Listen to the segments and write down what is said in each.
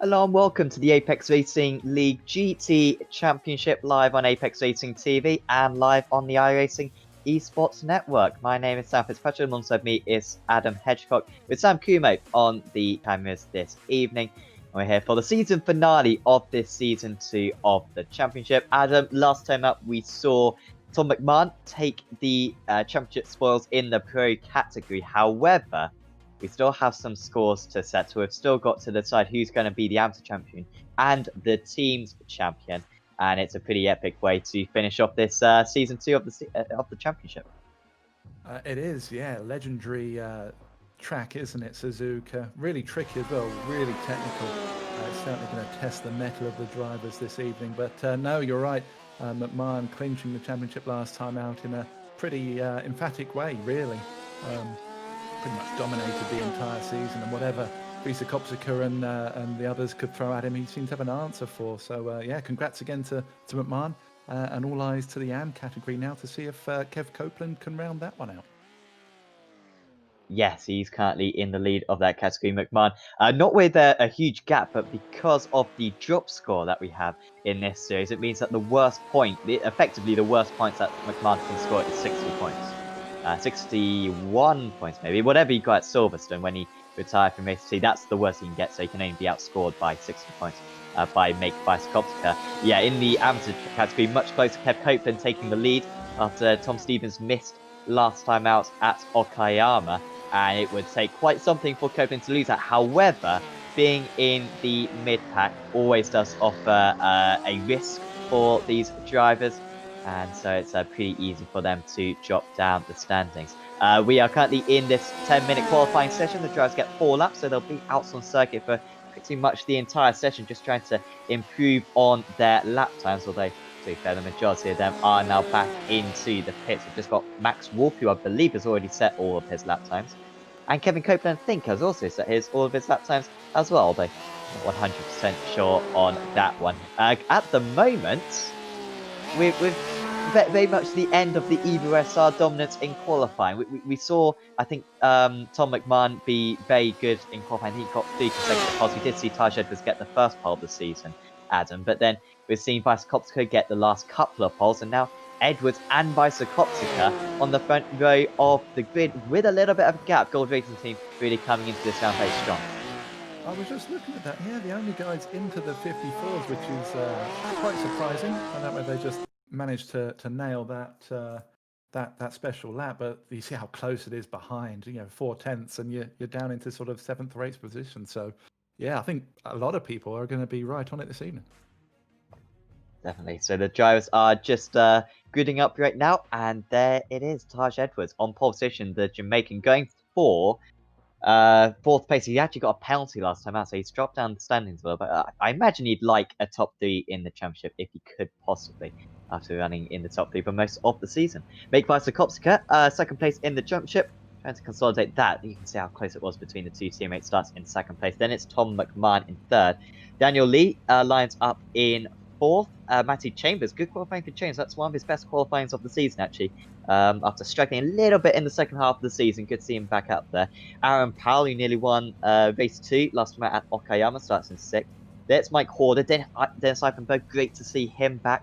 Hello and welcome to the Apex Racing League GT Championship live on Apex Racing TV and live on the iRacing Esports Network. My name is Sam Fitzpatrick, and alongside me is Adam Hedgecock with Sam Kumo on the cameras this evening. We're here for the season finale of this season 2 of the championship. Adam, last time up we saw Tom McMahon take the championship spoils in the pro category. However, we still have some scores to set, so we've still got to decide who's going to be the amateur champion and the team's champion. And it's a pretty epic way to finish off this season 2 of the championship. It is, yeah, legendary track, isn't it, Suzuka? Really tricky as well, really technical. It's certainly going to test the mettle of the drivers this evening. But no, you're right. McMahon clinching the championship last time out in a pretty emphatic way, really. Pretty much dominated the entire season, and whatever Visa Kopsika and the others could throw at him, he seemed to have an answer for. So yeah, congrats again to McMahon, and all eyes to the AM category now to see if Kev Copeland can round that one out. Yes, he's currently in the lead of that category, McMahon. Not with a huge gap, but because of the drop score that we have in this series, it means that the worst point, effectively the worst points that McMahon can score is 60 points. 61 points maybe, whatever he got at Silverstone when he retired from Race 2, that's the worst he can get, so he can only be outscored by 60 points by Make Kopsika. Yeah, in the amateur category, much closer, Kev Copeland taking the lead after Tom Stevens missed last time out at Okayama, and it would take quite something for Copeland to lose that. However, being in the mid-pack always does offer a risk for these drivers, and so it's pretty easy for them to drop down the standings. We are currently in this 10-minute qualifying session. The drivers get 4 laps, so they'll be out on circuit for pretty much the entire session, just trying to improve on their lap times, although, to be fair, the majority of them are now back into the pits. We've just got Max Wolf, who I believe has already set all of his lap times, and Kevin Copeland, I think, has also set all of his lap times as well, although not 100% sure on that one. At the moment, we've very much the end of the Evo SR dominance in qualifying. We saw, I think, Tom McMahon be very good in qualifying. He got 3 consecutive poles. We did see Taj Edwards get the first pole of the season, Adam, but then we've seen Visa Kopsika get the last couple of poles, and now Edwards and Visa Kopsika on the front row of the grid with a little bit of a gap. Gold Racing Team really coming into this round very strong. I was just looking at that. Yeah, the only guys into the 54s, which is quite surprising. I don't know if they just managed to nail that special lap, but you see how close it is behind. 4/10, and you're down into sort of 7th or 8th position. So yeah, I think a lot of people are going to be right on it this evening. Definitely. So the drivers are just gridding up right now, and there it is. Taj Edwards on pole position, the Jamaican, going for 4th place. He actually got a penalty last time out, so he's dropped down the standings a little bit. I imagine he'd like a top 3 in the championship if he could possibly, after running in the top 3 for most of the season. Make Visa Kopsika 2nd place in the championship, trying to consolidate that. You can see how close it was between the two teammates. Starts in 2nd place. Then it's Tom McMahon in 3rd. Daniel Lee lines up in 4th. Matty Chambers, good qualifying for Chambers. That's one of his best qualifyings of the season, actually. After struggling a little bit in the second half of the season, good to see him back up there. Aaron Powell, who nearly won race 2 last time at Okayama, starts in 6th. There's Mike Horder, Dennis Eifenberg, great to see him back.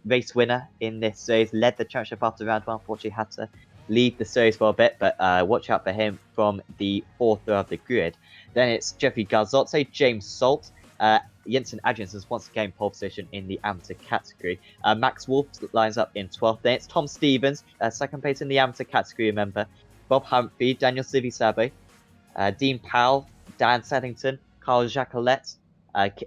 Race winner in this series, led the championship after round 1. Unfortunately, had to leave the series for a bit, but watch out for him from the 4th row of the grid. Then it's Jeffrey Garzotto, James Salt, Jensen Adriansen's once again pole position in the amateur category. Max Wolf lines up in 12th. Then it's Tom Stevens, 2nd place in the amateur category, remember. Bob Humphrey, Daniel Sivisabo, Dean Powell, Dan Seddington, Carl Jacquelet,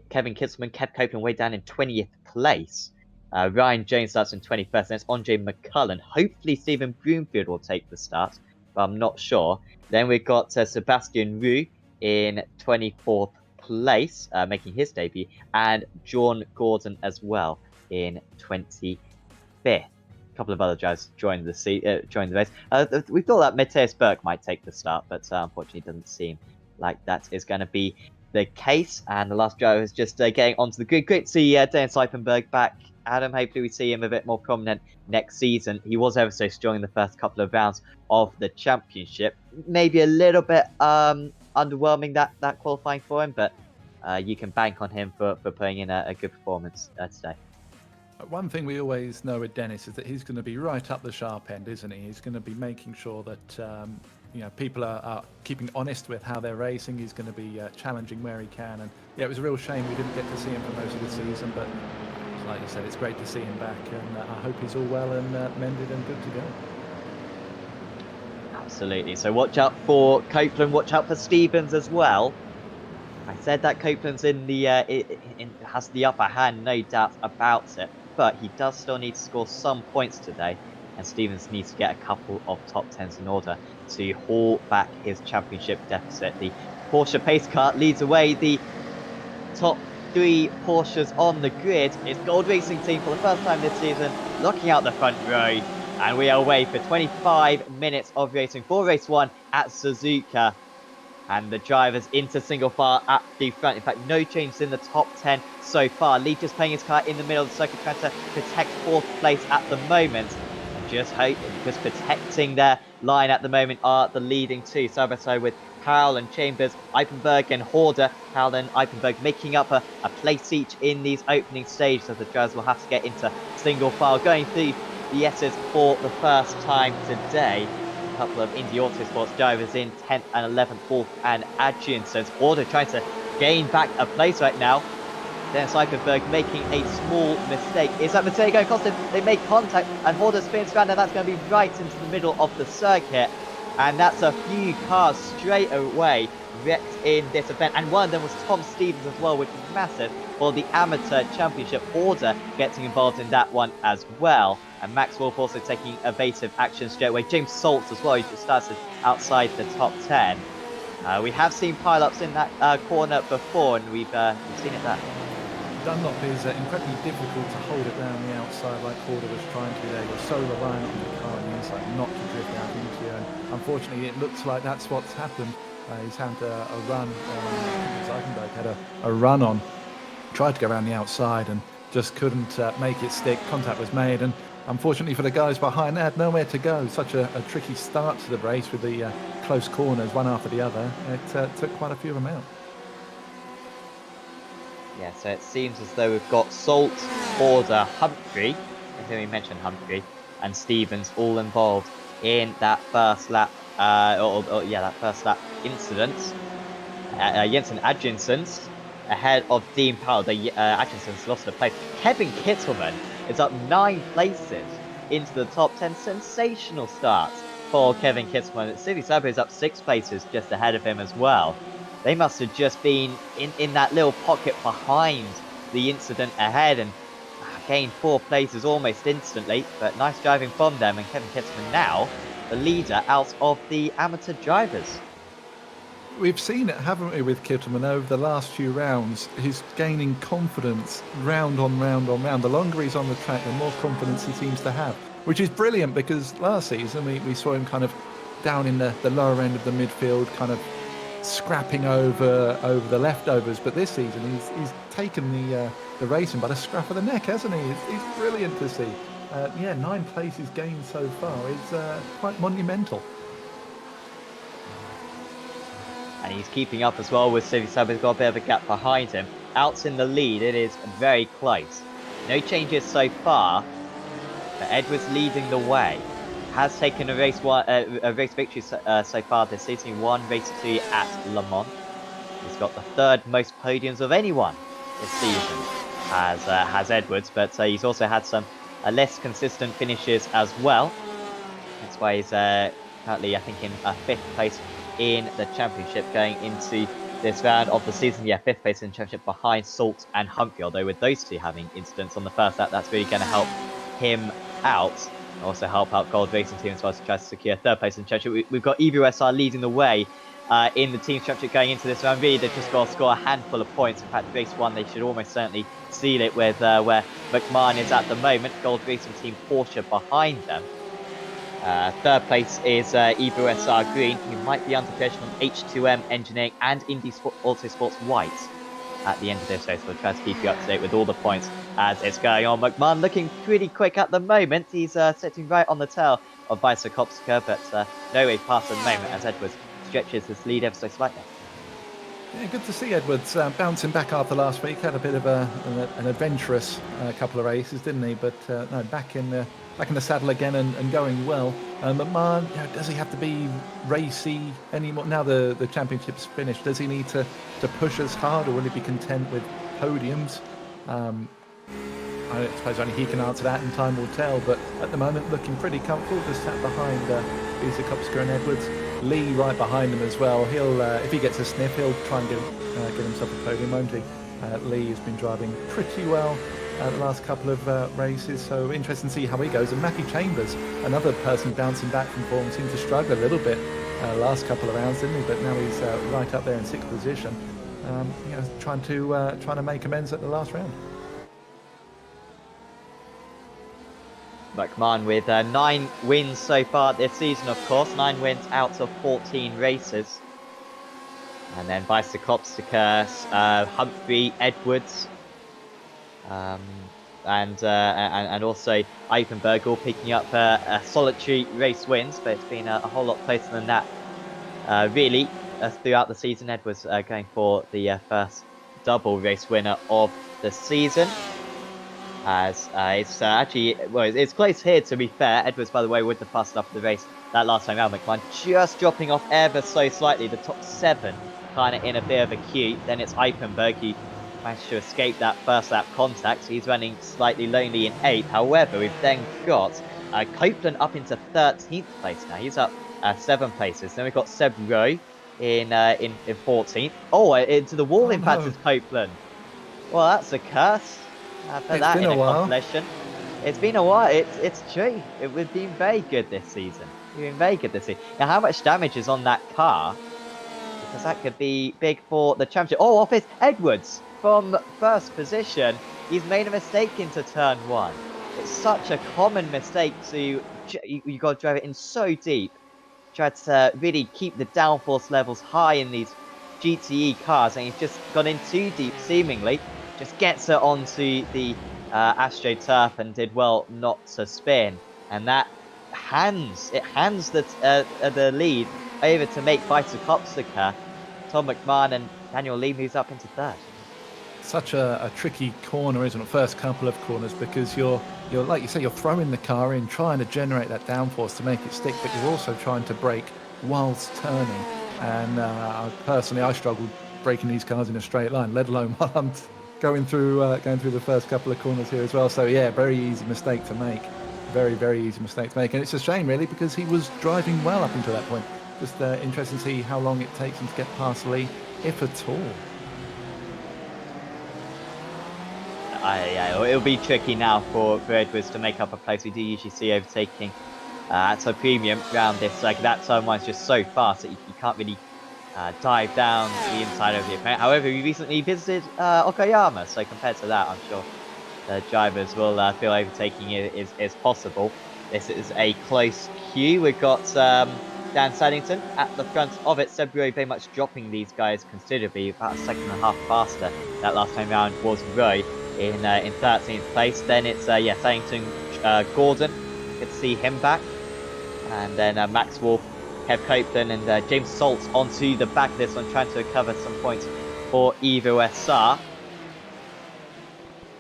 Kevin Kitzman, Kev Copeland way down in 20th place. Ryan Jones starts in 21st. Then it's Andre McCullen. Hopefully Stephen Broomfield will take the start, but I'm not sure. Then we've got Sebastian Roux in 24th place, making his debut, and John Gordon as well in 25th. A couple of other drivers joined the race. We thought that Matthias Berg might take the start, but unfortunately it doesn't seem like that is going to be the case. And the last driver is just getting onto the grid. Great to see Dennis Eifenberg back. Adam, hopefully we see him a bit more prominent next season. He was ever so strong in the first couple of rounds of the championship. Maybe a little bit underwhelming that qualifying for him, but you can bank on him for putting in a good performance today. One thing we always know with Dennis is that he's going to be right up the sharp end, isn't he? He's going to be making sure that people are keeping honest with how they're racing. He's going to be challenging where he can. And yeah, it was a real shame we didn't get to see him for most of the season, but like you said, it's great to see him back, and I hope he's all well and mended and good to go. Absolutely. So watch out for Copeland. Watch out for Stevens as well. I said that Copeland's in the has the upper hand, no doubt about it. But he does still need to score some points today, and Stevens needs to get a couple of top tens in order to haul back his championship deficit. The Porsche pace car leads away. The top 3 Porsches on the grid. It's Gold Racing Team for the first time this season, locking out the front row. And we are away for 25 minutes of racing for race 1 at Suzuka. And the drivers into single file at the front. In fact, no changes in the top 10 so far. Lee just playing his car in the middle of the circuit, trying to protect 4th place at the moment. And just protecting their line at the moment are the leading 2. Side by side with Powell and Chambers, Eipenberg and Horder. Powell and Eipenberg making up a place each in these opening stages, as the drivers will have to get into single file. Going through the S's for the first time today. Couple of Indy Autosports drivers in 10th and 11th, Wolf and Adjunsen's. Horder trying to gain back a place right now. Dennis Eichenberg making a small mistake. Is that mistake going to cost him? They make contact, and Horder spins around, and that's going to be right into the middle of the circuit. And that's a few cars straight away wrecked in this event. And one of them was Tom Stevens as well, which is massive for the Amateur Championship. Horder getting involved in that one as well. And Max Wolf also taking evasive action straight away. James Saltz as well, he just started outside the top 10. We have seen pile-ups in that corner before, and we've seen it there. Dunlop is incredibly difficult to hold it around the outside like Horder was trying to there. You're so reliant on the car on the inside not to drift out into you. And unfortunately, it looks like that's what's happened. He's had a run. Eichenberg had a run on, tried to go around the outside and just couldn't make it stick. Contact was made, and unfortunately for the guys behind, they had nowhere to go. Such a tricky start to the race with the close corners, one after the other. It took quite a few of them out. Yeah, so it seems as though we've got Salt, Horder, Humphrey, I think we mentioned Humphrey, and Stevens all involved in that first lap, that first lap incident. Jensen Adjunsen's ahead of Dean Powell. Adjunsen's lost a place. Kevin Kittelman is up 9 places into the top 10. Sensational start for Kevin Kittelman. Silly Sabo is up 6 places just ahead of him as well. They must have just been in that little pocket behind the incident ahead and gained 4 places almost instantly. But nice driving from them, and Kevin Kittelman now the leader out of the amateur drivers. We've seen it, haven't we, with Kittelman over the last few rounds. He's gaining confidence round on round on round. The longer he's on the track, the more confidence he seems to have, which is brilliant because last season we saw him kind of down in the lower end of the midfield, kind of scrapping over the leftovers. But this season he's taken the racing by the scruff of the neck, hasn't he? It's brilliant to see. 9 places gained so far is quite monumental. And he's keeping up as well with Silly Sub. He's got a bit of a gap behind him. Out in the lead, it is very close. No changes so far, but Edwards leading the way. Has taken a race victory so far this season. He won race 2 at Le Mans. He's got the 3rd most podiums of anyone this season, has Edwards, but he's also had some less consistent finishes as well. That's why he's currently, I think, in 5th place in the championship going into this round of the season. Yeah, 5th place in the championship behind Salt and Humphrey, although with those two having incidents on the first lap, that's really going to help him out. Also help out Gold Racing Team as well to try to secure 3rd place in the championship. We've got EBUSR leading the way in the team championship going into this round. Really, they've just got to score a handful of points. In fact, race 1, they should almost certainly seal it with where McMahon is at the moment. Gold Racing Team Porsche behind them. 3rd place is EBUSR Green, who might be under pressure from H2M Engineering and Indy Autosports White at the end of this race. We'll try to keep you up to date with all the points as it's going on. McMahon looking pretty quick at the moment. He's sitting right on the tail of Vysokopska, but no way past at the moment as Edwards stretches his lead ever so slightly. Yeah, good to see Edwards bouncing back after last week. Had a bit of an adventurous couple of races, didn't he? But no, back in the saddle again and going well. McMahon, does he have to be racy anymore now? The championship's finished. Does he need to push as hard, or will he be content with podiums? I suppose only he can answer that, and time will tell. But at the moment, looking pretty comfortable, just sat behind Suzuka and Edwards. Lee right behind him as well. He'll, if he gets a sniff, he'll try and get himself a podium, won't he? Lee has been driving pretty well the last couple of races, so interesting to see how he goes. And Matthew Chambers, another person bouncing back from form, seemed to struggle a little bit last couple of rounds, didn't he? But now he's right up there in 6th position, trying to make amends at the last round. McMahon with 9 wins so far this season, of course. 9 wins out of 14 races. And then Bicyclopstica, Humphrey, Edwards, and also Eichenberg all picking up solitary race wins, but it's been a whole lot closer than that. Really, throughout the season, Edwards going for the first double race winner of the season. As it's actually, well, it's close here to be fair. Edwards, by the way, with the fast enough for the race that last time out. McMahon just dropping off ever so slightly. The top 7 kind of in a bit of a queue. Then it's Eichenberg who managed to escape that first lap contact. So he's running slightly lonely in 8th. However, we've then got Copeland up into 13th place now. He's up 7 places. Then we've got Seb Rowe in 14th. Oh, into the wall, in fact, is Copeland. Well, that's a curse. For that in a compilation. It's been a while. It's true. We've been very good this season. We've been very good this season. Now, how much damage is on that car? Because that could be big for the championship. Oh, off it's Edwards from 1st position. He's made a mistake into turn 1. It's such a common mistake to you got to drive it in so deep. Try to really keep the downforce levels high in these GTE cars, and he's just gone in too deep, seemingly. Just gets it onto the AstroTurf and did well not to spin, and that hands the lead over to make Bicyclopstica. Tom McMahon and Daniel Lee moves up into 3rd. Such a tricky corner, isn't it? First couple of corners, because you're like you say, you're throwing the car in, trying to generate that downforce to make it stick, but you're also trying to brake whilst turning. And personally, I struggled braking these cars in a straight line, let alone while I'm going through the first couple of corners here as well. So yeah, very easy mistake to make. Very, very easy mistake to make. And it's a shame, really, because he was driving well up until that point. Just interesting to see how long it takes him to get past Lee, if at all. Yeah, it'll be tricky now for Edwards to make up a place. We do usually see overtaking at a premium around this. Like, that turn one's just so fast that you can't really dive down the inside of the opponent. However, we recently visited Okayama, so compared to that, I'm sure the drivers will feel overtaking is possible. This is a close queue. We've got Dan Saddington at the front of it. Seb Rowe very much dropping these guys considerably, about a second and a half faster. That last time round was Rowe in 13th place. Then it's Saddington, Gordon. Good to see him back. And then Max Wolf, Kev Copeland, and James Salt onto the back of this one, trying to recover some points for Evo SR.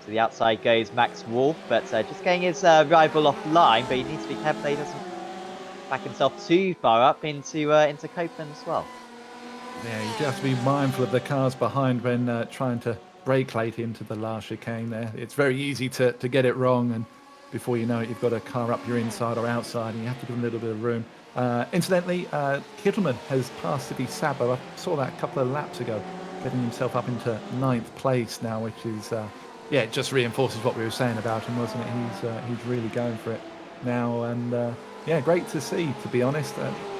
To the outside goes Max Wolf, but just getting his rival offline, but he needs to be careful that he doesn't back himself too far up into Copeland as well. Yeah, you do have to be mindful of the cars behind when trying to brake late into the last chicane there. It's very easy to get it wrong, and before you know it, you've got a car up your inside or outside, and you have to give a little bit of room. Incidentally, Kittleman has passed City Sabo. I saw that a couple of laps ago, getting himself up into 9th place now, which is, it just reinforces what we were saying about him, wasn't it? He's really going for it now, and great to see, to be honest,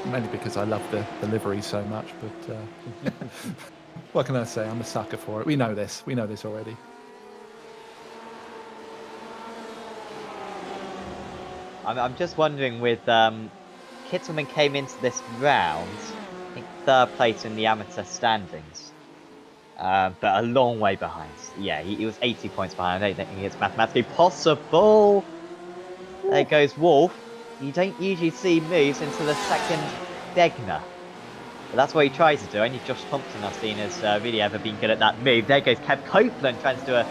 mainly because I love the livery so much, but what can I say? I'm a sucker for it. We know this already. I'm just wondering, with Kittleman came into this round, I think 3rd place in the amateur standings, but a long way behind. Yeah, he was 80 points behind. I don't think it's mathematically possible. There goes Wolf. You don't usually see moves into the 2nd Degner. But that's what he tries to do. Only Josh Thompson I've seen has really ever been good at that move. There goes Kev Copeland trying to do a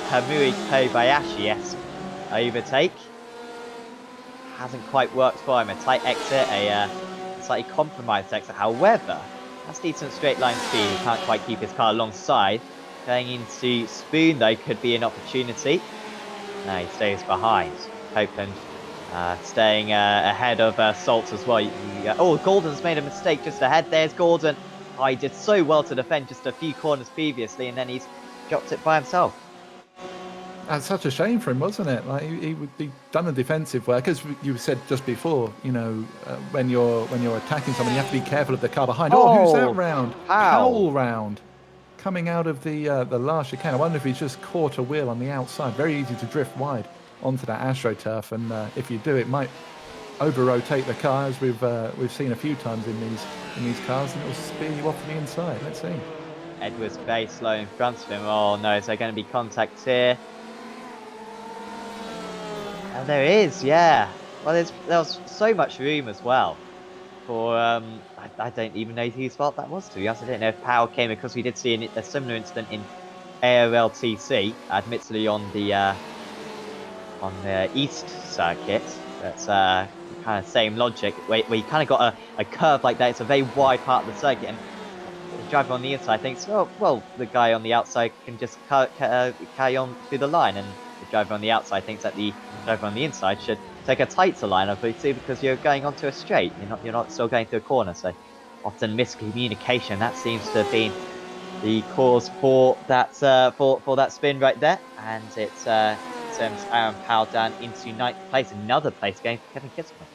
Kamui Kobayashi-esque overtake. Hasn't quite worked for him. A tight exit, a slightly compromised exit. However, that's decent straight line speed. He can't quite keep his car alongside. Going into Spoon, though, could be an opportunity. No, he stays behind. Copeland staying ahead of Salt as well. Oh, Gordon's made a mistake just ahead. There's Gordon. Oh, he did so well to defend just a few corners previously, and then he's dropped it by himself. That's such a shame for him, wasn't it? Like he would be done the defensive work, as you said just before. When you're attacking someone, you have to be careful of the car behind. Oh, who's that round? Powell round, coming out of the last chicane. I wonder if he's just caught a wheel on the outside. Very easy to drift wide onto that AstroTurf, and if you do, it might over-rotate the car, as we've seen a few times in these cars, and it will spear you off to the inside. Let's see. Edwards very slow in front of him. Oh no, is there going to be contact here? And there is, yeah. Well, there was so much room as well for I don't even know whose fault that was, to be honest. I don't know if Powell came, because we did see a similar incident in ARLTC, admittedly on the East circuit. That's kind of same logic, where you kind of got a curve like that. It's a very wide part of the circuit, and the driver on the inside thinks, oh, well, the guy on the outside can just carry on through the line, and the driver on the outside thinks that the driver on the inside should take a tighter line, obviously, because you're going onto a straight. You're not still going through a corner. So often miscommunication, that seems to have been the cause for that for that spin right there, and it sends Aaron Powell down into 9th place, another place game for Kevin Kittelman.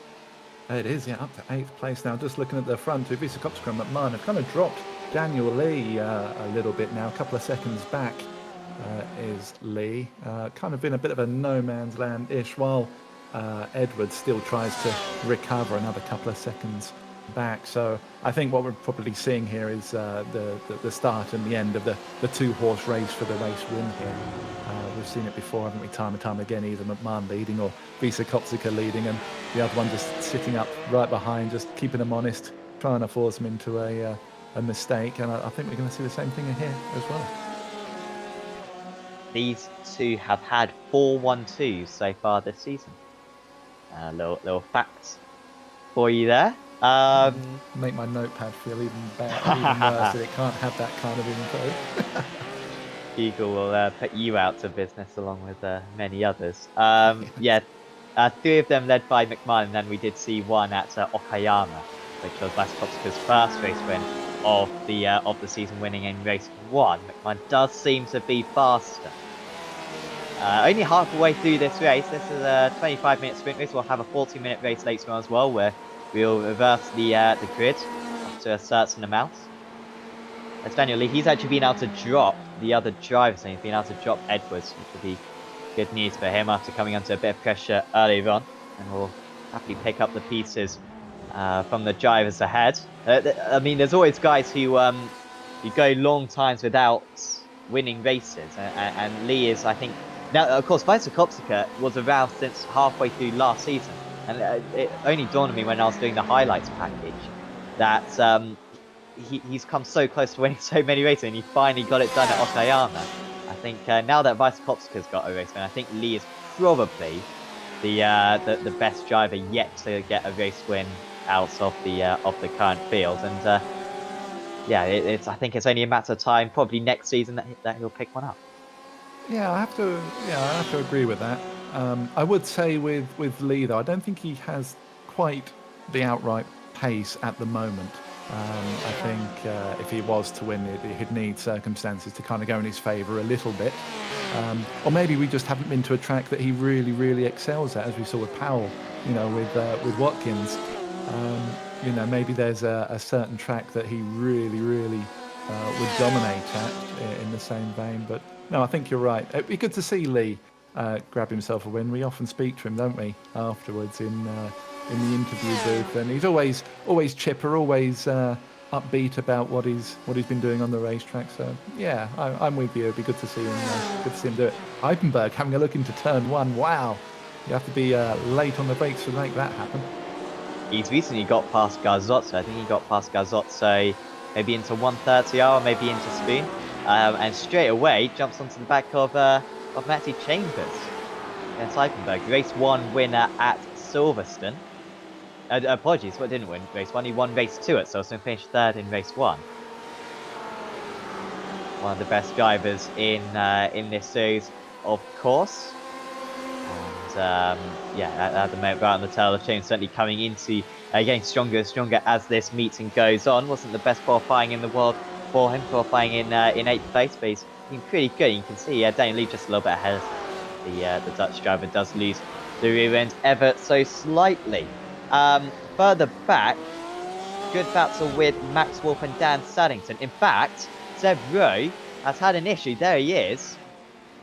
It is, yeah, up to 8th place now. Just looking at the front, Visa Kopska and McMahon have kind of dropped Daniel Lee a little bit now. A couple of seconds back is Lee. Kind of in a bit of a no man's land-ish, while Edwards still tries to recover another couple of seconds back. So I think what we're probably seeing here is the start and the end of the 2-horse race for the race win here. We've seen it before, haven't we, time and time again, either McMahon leading or Visa Kopsika leading, and the other one just sitting up right behind, just keeping them honest, trying to force them into a mistake. And I think we're going to see the same thing here as well. These two have had 4-1-2s so far this season. Little facts for you there. Make my notepad feel even better, even worse, that it can't have that kind of info. Google will put you out to business along with many others. Yeah, 3 of them led by McMahon, and then we did see one at Okayama, which was Vasikowska's first race win of the season, winning in race 1. McMahon does seem to be faster. Only halfway through this race. This is a 25-minute sprint race. We'll have a 40-minute race later on as well, where we'll reverse the grid up to a certain amount. As Daniel Lee, he's actually been able to drop the other drivers, and he's been able to drop Edwards, which will be good news for him after coming under a bit of pressure earlier on, and will happily pick up the pieces from the drivers ahead. I mean, there's always guys who go long times without winning races, and Lee is, I think, now, of course, Visa Kopsika was around since halfway through last season, and it only dawned on me when I was doing the highlights package that he's come so close to winning so many races, and he finally got it done at Okayama. I think now that Visa Kopsika's got a race win, I think Lee is probably the best driver yet to get a race win out of the current field, and yeah, I think it's only a matter of time, probably next season, that he'll pick one up. Yeah, I have to agree with that. I would say with Lee, though, I don't think he has quite the outright pace at the moment. I think if he was to win it, he'd need circumstances to kind of go in his favour a little bit. Or maybe we just haven't been to a track that he really, really excels at, as we saw with Powell, with Watkins. Maybe there's a certain track that he really, really would dominate at in the same vein. But no, I think you're right. It'd be good to see Lee grab himself a win. We often speak to him, don't we, afterwards in the interview booth, and he's always chipper, always upbeat about what he's been doing on the racetrack. So yeah, I'm with you. It'd be good to see him do it. Eipenberg having a look into turn 1. Wow, you have to be late on the brakes to make that happen. he's recently got past Garzotto. I think he got past Garzotto maybe into 130R, maybe into Spoon. And straight away jumps onto the back of Matty Chambers. Against Eichenberg. Race 1 winner at Silverstone. Apologies, what didn't win race 1? He won race 2 at Silverstone, finished 3rd in race 1. One of the best drivers in this series, of course. And yeah, at the moment, right on the tail of James, certainly coming into getting stronger and stronger as this meeting goes on. Wasn't the best qualifying in the world for him, qualifying in 8th place, but he's been pretty good. You can see Daniel Lee just a little bit ahead. The Dutch driver does lose the rear end ever so slightly. Further back, good battle with Max Wolf and Dan Saddington. In fact, Seb Rowe has had an issue. There he is,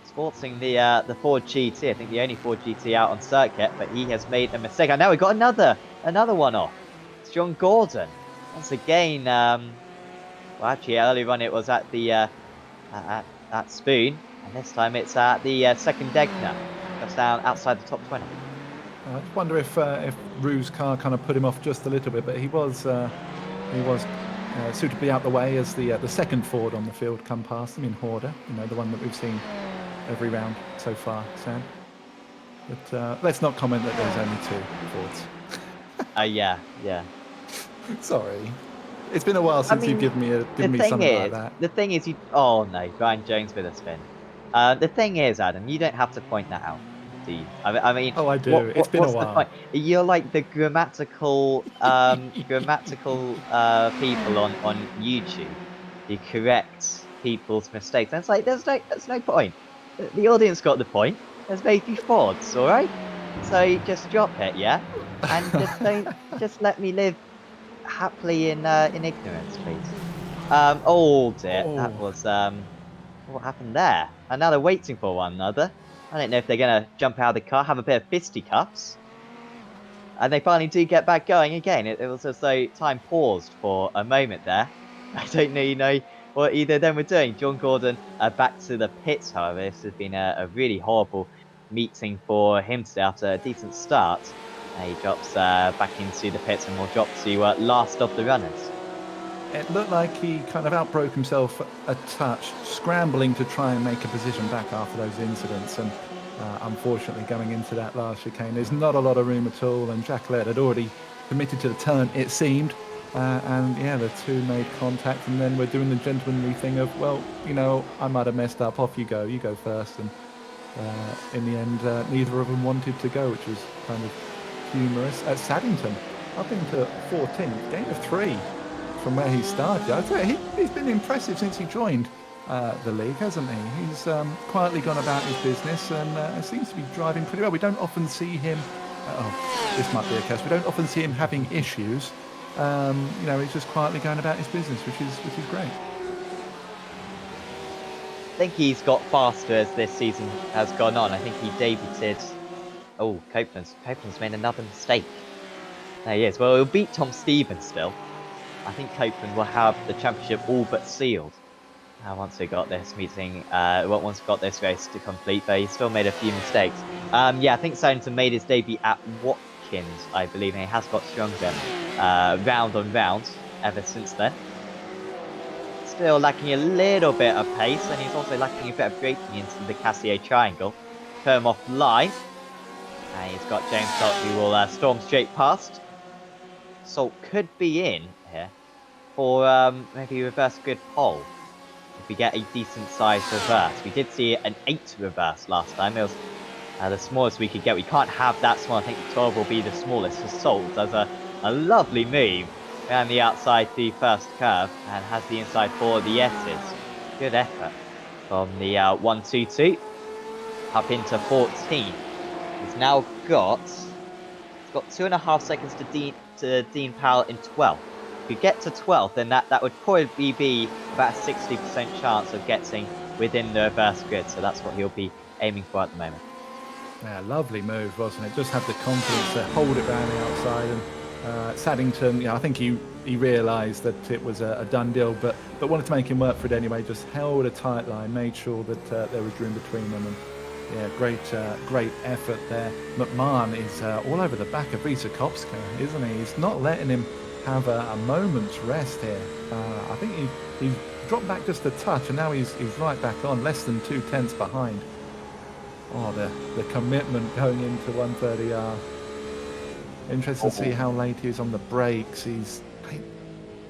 sporting the Ford GT. I think the only Ford GT out on circuit, but he has made a mistake. And now we got another one off. It's John Gordon once again. Well, actually, earlier on it was at the at Spoon, and this time it's at the second Degner, just down outside the top 20. I just wonder if Rue's car kind of put him off just a little bit, but he was suitably out the way as the second Ford on the field come past him in Horder. You know, the one that we've seen every round so far, Sam. But let's not comment that there's only 2 Fords. Yeah. Sorry, it's been a while since you've given me something like that. The thing is, oh no, Ryan Jones with a spin. The thing is, Adam, you don't have to point that out. I mean, oh, I do. It's been a while. You're like the grammatical people on YouTube. You correct people's mistakes. And it's like there's no point. The audience got the point. There's maybe Fords, all right. So just drop it, yeah, and just let me live happily in ignorance, please. Oh dear, that was what happened there? And now they're waiting for one another. I don't know if they're gonna jump out of the car, have a bit of fisticuffs. And they finally do get back going again. It was as though time paused for a moment there. I don't know, what either of them were doing. John Gordon back to the pits, however. This has been a really horrible meeting for him today after a decent start. He drops back into the pits and will drop to last of the runners. It looked like he kind of outbroke himself a touch, scrambling to try and make a position back after those incidents. And unfortunately, going into that last chicane, there's not a lot of room at all. And Jacques Laird had already committed to the turn, it seemed. And yeah, the two made contact. And then we're doing the gentlemanly thing of, well, you know, I might have messed up. Off you go first. And in the end, neither of them wanted to go, which was kind of humorous. At Saddington, up into 14th, gain of 3. From where he started, I'd say he's been impressive since he joined the league, hasn't he? He's quietly gone about his business and seems to be driving pretty well. We don't often see him. This might be a case. We don't often see him having issues. You know, he's just quietly going about his business, which is great. I think he's got faster as this season has gone on. I think he debuted. Oh, Copeland's made another mistake. There he is. Well, he'll beat Tom Stevens still. I think Copeland will have the championship all but sealed once we got this meeting, once we got this race to complete, but he still made a few mistakes. Yeah, I think Saddington made his debut at Watkins, I believe, and he has got stronger round on round ever since then. Still lacking a little bit of pace, and he's also lacking a bit of braking into the Cassier triangle. Put him off the line, and he's got James Salt, who will storm straight past. Salt could be in here for maybe reverse grid pole if we get a decent sized reverse. We did see an 8 reverse last time. It was the smallest we could get. We can't have that small. I think 12 will be the smallest. So Salt does a lovely move around the outside the first curve and has the inside for the S's. Good effort from the 122 up into 14. He's now got 2.5 seconds to Dean Powell in 12th. If you get to 12th, then that would probably be about a 60% chance of getting within the reverse grid. So that's what he'll be aiming for at the moment. Yeah, lovely move, wasn't it? Just had the confidence to hold it round the outside. And Saddington, I think he realised that it was a done deal, but wanted to make him work for it anyway. Just held a tight line, made sure that there was room between them, and Yeah, great effort there. McMahon is all over the back of Visakowska, isn't he? He's not letting him have a moment's rest here. I think he's dropped back just a touch, and now he's right back on, less than 2/10 behind. Oh, the commitment going into 130R. Interesting to see how late he is on the brakes.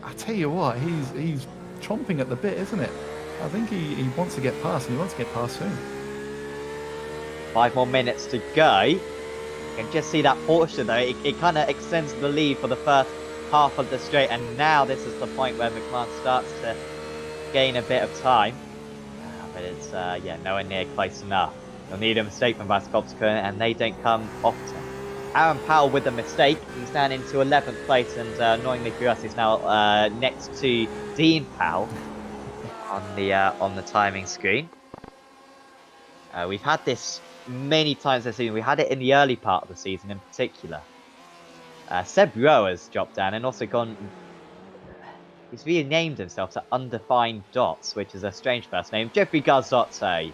I tell you what, he's chomping at the bit, isn't it? I think he wants to get past, and he wants to get past soon. 5 more minutes to go. You can just see that Porsche though, it kind of extends the lead for the first half of the straight, and now this is the point where McMahon starts to gain a bit of time. But it's, yeah, nowhere near close enough. You'll need a mistake from Vaskovska, and they don't come often. Aaron Powell with a mistake. He's down into 11th place, and annoyingly for us, he's now next to Dean Powell on the timing screen. We've had this many times this season. We had it in the early part of the season in particular. Seb Rowe has dropped down and also gone... He's renamed himself to Undefined Dots, which is a strange first name. Jeffrey Garzotto.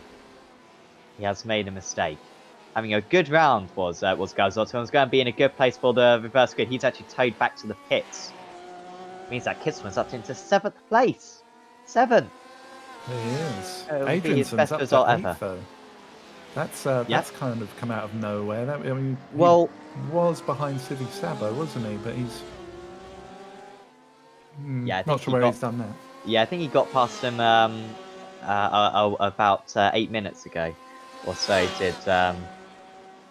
He has made a mistake. Having a good round was Garzotto, and was going to be in a good place for the reverse grid. He's actually towed back to the pits. Means that Kitsman's up into 7th place. 7th. He is. It'll be his Adrianson's best up result to 8th, ever. though. That's kind of come out of nowhere. He was behind Sivi Sabo, wasn't he? But he's yeah, I think not sure where he's done that. Yeah, I think he got past him about 8 minutes ago, or so.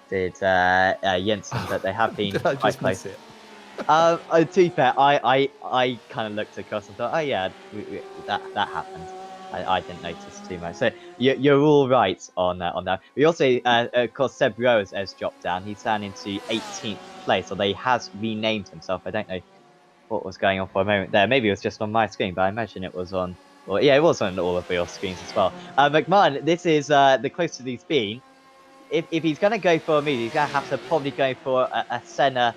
Did Jensen, but they have been Did I quite just close. miss it? To be fair, I kind of looked across and thought, oh yeah, that happened. I didn't notice too much. So you're all right on that. We also, of course, Seb Rowe has dropped down. He's down into 18th place, although he has renamed himself. I don't know what was going on for a moment there. Maybe it was just on my screen, but I imagine it was on. Well, yeah, it was on all of your screens as well. McMahon, this is the closest he's been. If he's going to go for a move, he's going to have to probably go for a Senna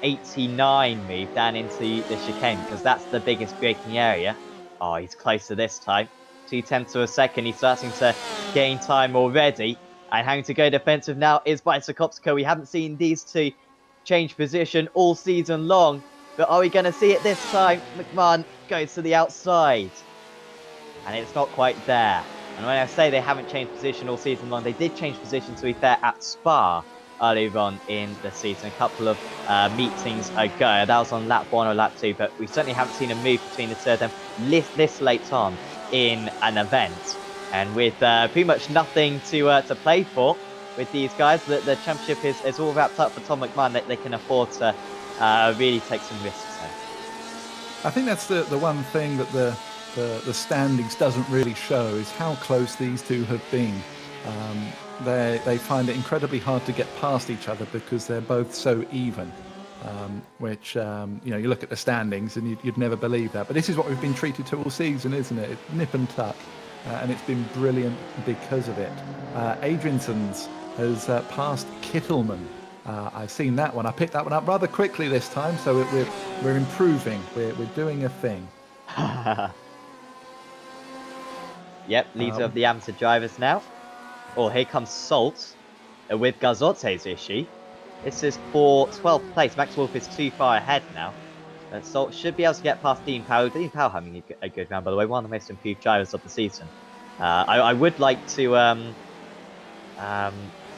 89 move down into the chicane, because that's the biggest braking area. Oh, he's closer this time. 2/10 of a second. He's starting to gain time already. And having to go defensive now is Visakowska. We haven't seen these two change position all season long. But are we going to see it this time? McMahon goes to the outside. And it's not quite there. And when I say they haven't changed position all season long, they did change position, to be fair, at Spa earlier on in the season. A couple of meetings ago. That was on lap 1 or lap 2, but we certainly haven't seen a move between the two of them this late on in an event. And with pretty much nothing to play for with these guys, the championship is all wrapped up for Tom McMahon. That they can afford to really take some risks there. I think that's the one thing that the standings doesn't really show, is how close these two have been. They find it incredibly hard to get past each other because they're both so even. Which you look at the standings and you'd never believe that. But this is what we've been treated to all season, isn't it? Nip and tuck, and it's been brilliant because of it. Adrianson's has passed Kittelman. I've seen that one. I picked that one up rather quickly this time, so we're improving. We're doing a thing. Yep, leader of the amateur drivers now. Oh, here comes Salt with Gazotte's issue. This is for 12th place. Max Wolf is too far ahead now. But Salt should be able to get past Dean Powell. Dean Powell having a good round, by the way. One of the most improved drivers of the season. I would like to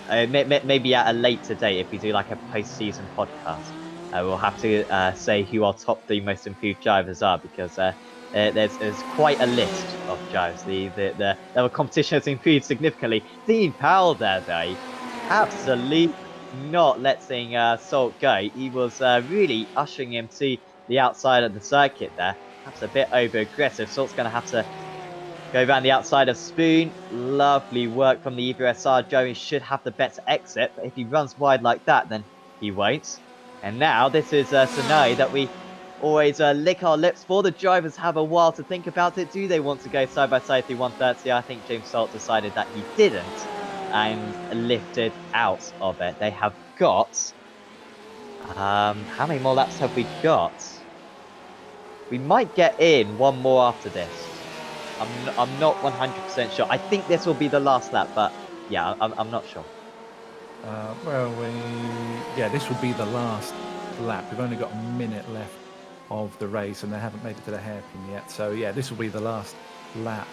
maybe at a later date, if we do like a post-season podcast, we'll have to say who our top 3 most improved drivers are, because there's quite a list of drivers. The level of competition has improved significantly. Dean Powell there, though, absolutely not letting Salt go. He was really ushering him to the outside of the circuit there. Perhaps a bit over-aggressive. Salt's going to have to go around the outside of Spoon. Lovely work from the Evo SR. Joey should have the better exit, but if he runs wide like that, then he won't. And now this is a scenario that we always lick our lips for. The drivers have a while to think about it. Do they want to go side by side through 130? I think James Salt decided that he didn't and lifted out of it. They have got... how many more laps have we got? We might get in one more after this. I'm not 100% sure. I think this will be the last lap, but Yeah, I'm not sure. Where are we? Yeah, this will be the last lap. We've only got a minute left of the race, and they haven't made it to the hairpin yet. So yeah, this will be the last lap.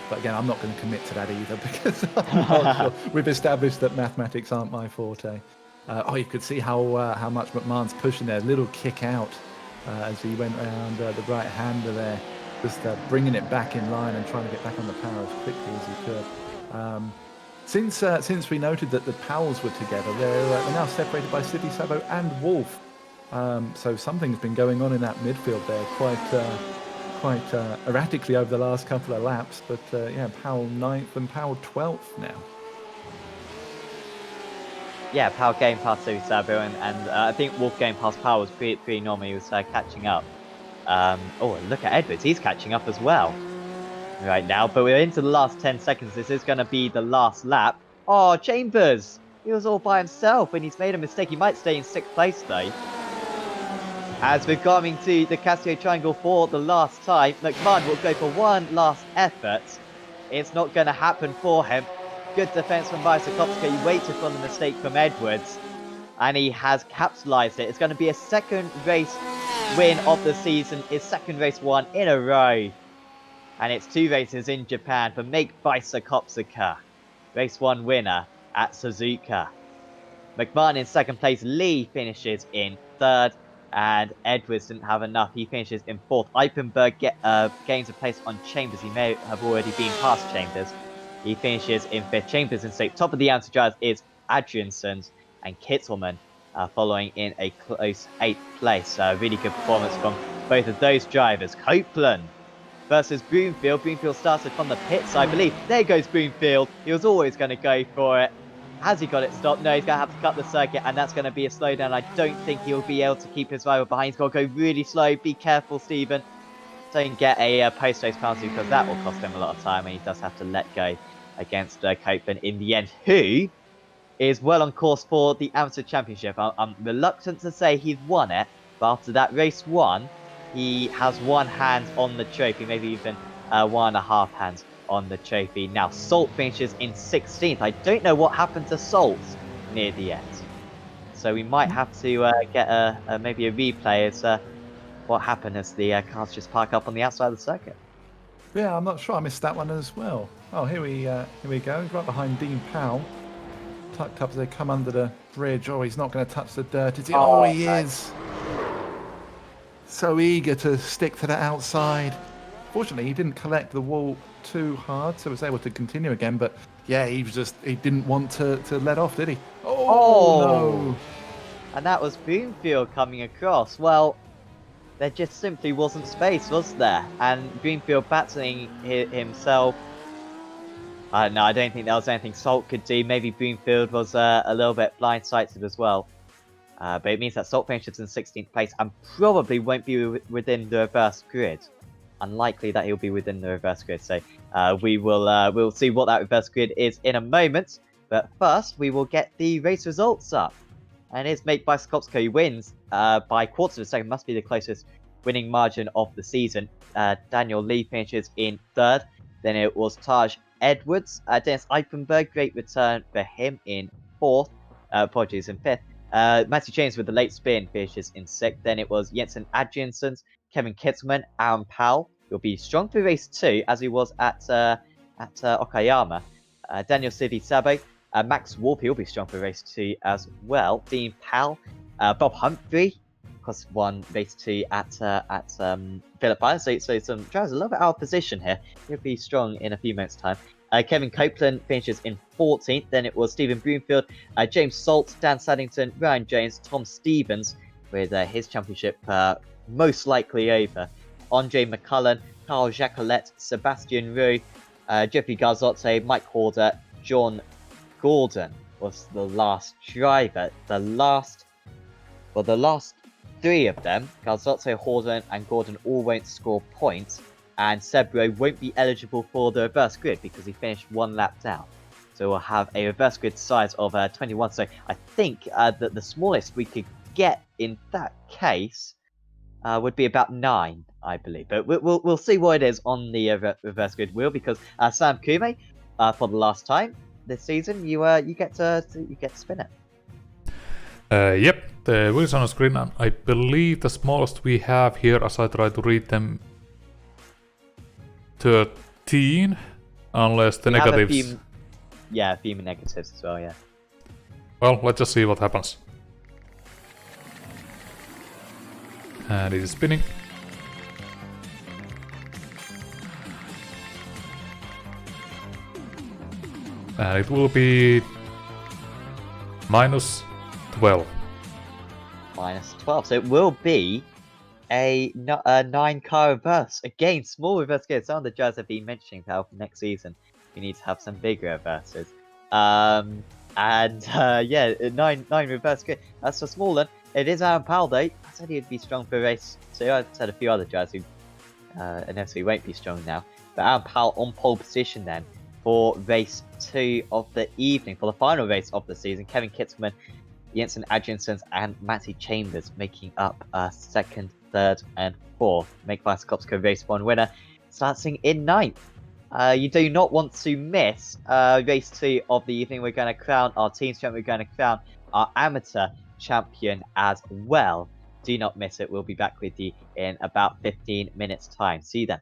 But again, I'm not going to commit to that either because I'm not sure. We've established that mathematics aren't my forte. Oh, you could see how much McMahon's pushing there. Little kick out as he went around the right hander there, just bringing it back in line and trying to get back on the power as quickly as he could. Since we noted that the Powells were together, they're now separated by City Sabo and Wolf. So something's been going on in that midfield there, quite erratically over the last couple of laps. But yeah, Powell 9th and Powell 12th now. Yeah, Powell game past City Sabo, and I think Wolf game past Powell was pretty normal. He was catching up. Oh, look at Edwards. He's catching up as well right now. But we're into the last 10 seconds. This is going to be the last lap. Oh, Chambers. He was all by himself and he's made a mistake. He might stay in 6th place though. As we're coming to the Casio Triangle for the last time, McMahon will go for one last effort. It's not going to happen for him. Good defense from Vysokowski. He waited for the mistake from Edwards. And he has capitalized it. It's going to be a second race win of the season. His second race won in a row. And it's 2 races in Japan for Make Vysokowski. Race 1 winner at Suzuka. McMahon in 2nd place. Lee finishes in 3rd. And Edwards didn't have enough. He finishes in 4th. Eipenberg gains a place on Chambers. He may have already been past Chambers. He finishes in 5th. Chambers in 6th. Top of the amateur drivers is Adriansons and Kittelman following in a close 8th place. Really good performance from both of those drivers. Copeland versus Broomfield. Broomfield started from the pits, I believe. There goes Broomfield. He was always going to go for it. Has he got it stopped? No, he's going to have to cut the circuit, and that's going to be a slowdown. I don't think he'll be able to keep his rival behind. He's got to go really slow. Be careful, Stephen. Don't get a post-race penalty because that will cost him a lot of time, and he does have to let go against Copeland in the end, who is well on course for the Amateur Championship. I'm reluctant to say he's won it, but after that race 1, he has one hand on the trophy, maybe even 1.5 hands on the trophy. Now, Salt finishes in 16th. I don't know what happened to Salt near the end. So we might have to get maybe a replay as what happened as the cars just park up on the outside of the circuit. Yeah, I'm not sure. I missed that one as well. Oh, here we go. He's right behind Dean Powell. Tucked up as they come under the bridge. Oh, he's not going to touch the dirt, is he? Oh, he is. So eager to stick to the outside. Fortunately, he didn't collect the wall too hard, so was able to continue again. But yeah, he didn't want to let off, did he? Oh, no. And that was Broomfield coming across. Well, there just simply wasn't space, was there? And Broomfield battling himself. No, I don't think there was anything Salt could do. Maybe Broomfield was a little bit blindsided as well. But it means that Salt finishes in 16th place and probably won't be within the reverse grid. Unlikely that he'll be within the reverse grid. So we'll see what that reverse grid is in a moment. But first, we will get the race results up. And it's made by Skopsko, who wins by quarters of a second. Must be the closest winning margin of the season. Daniel Lee finishes in 3rd. Then it was Taj Edwards. Dennis Eipenberg, great return for him in 4th. Apologies, in 5th. Matthew James with the late spin finishes in 6th. Then it was Jensen Adriansons, Kevin Kitzelman, Aaron Powell. He'll be strong for race 2, as he was at Okayama. Daniel City Sabo, Max Wolf, he'll be strong for race 2 as well. Dean Powell, Bob Humphrey, of course, won race 2 at Phillip Island. So some drivers a little bit out of position here. He'll be strong in a few minutes' time. Kevin Copeland finishes in 14th. Then it was Stephen Broomfield, James Salt, Dan Saddington, Ryan Jones, Tom Stevens, with his championship most likely over. Andre McCullen, Carl Jacquelet, Sebastian Roux, Jeffrey Garzotte, Mike Horder, John Gordon was the last driver. The last 3 of them, Garzotte, Horder, and Gordon, all won't score points. And Sebro won't be eligible for the reverse grid because he finished 1 lap down. So we'll have a reverse grid size of 21. So I think that the smallest we could get in that case would be about 9, I believe. But we'll see what it is on the reverse grid wheel, because Sam Kume for the last time this seaon, you get to spin it. Yep, the wheels on the screen, and I believe the smallest we have here, as I try to read them, 13, unless the You have negatives. a few negatives as well, yeah. Well, let's just see what happens. And it is spinning. And it will be -12. -12. So it will be a 9-car reverse. Again, small reverse gears. Some of the drivers have been mentioning how for next season we need to have some bigger reverses. Yeah, nine reverse gear. That's for smaller. It is Aaron Powell though. I said he'd be strong for race 2. I said a few other drivers who inevitably won't be strong now. But Aaron Powell on pole position then for race 2 of the evening, for the final race of the season. Kevin Kitzman, Jensen Adriansen, and Matty Chambers making up 2nd, 3rd, and 4th. Make Kopsko race 1 winner, starting in 9th. You do not want to miss race 2 of the evening. We're going to crown our team champion. We're going to crown our amateur champion as well. Do not miss it. We'll be back with you in about 15 minutes time. See you then.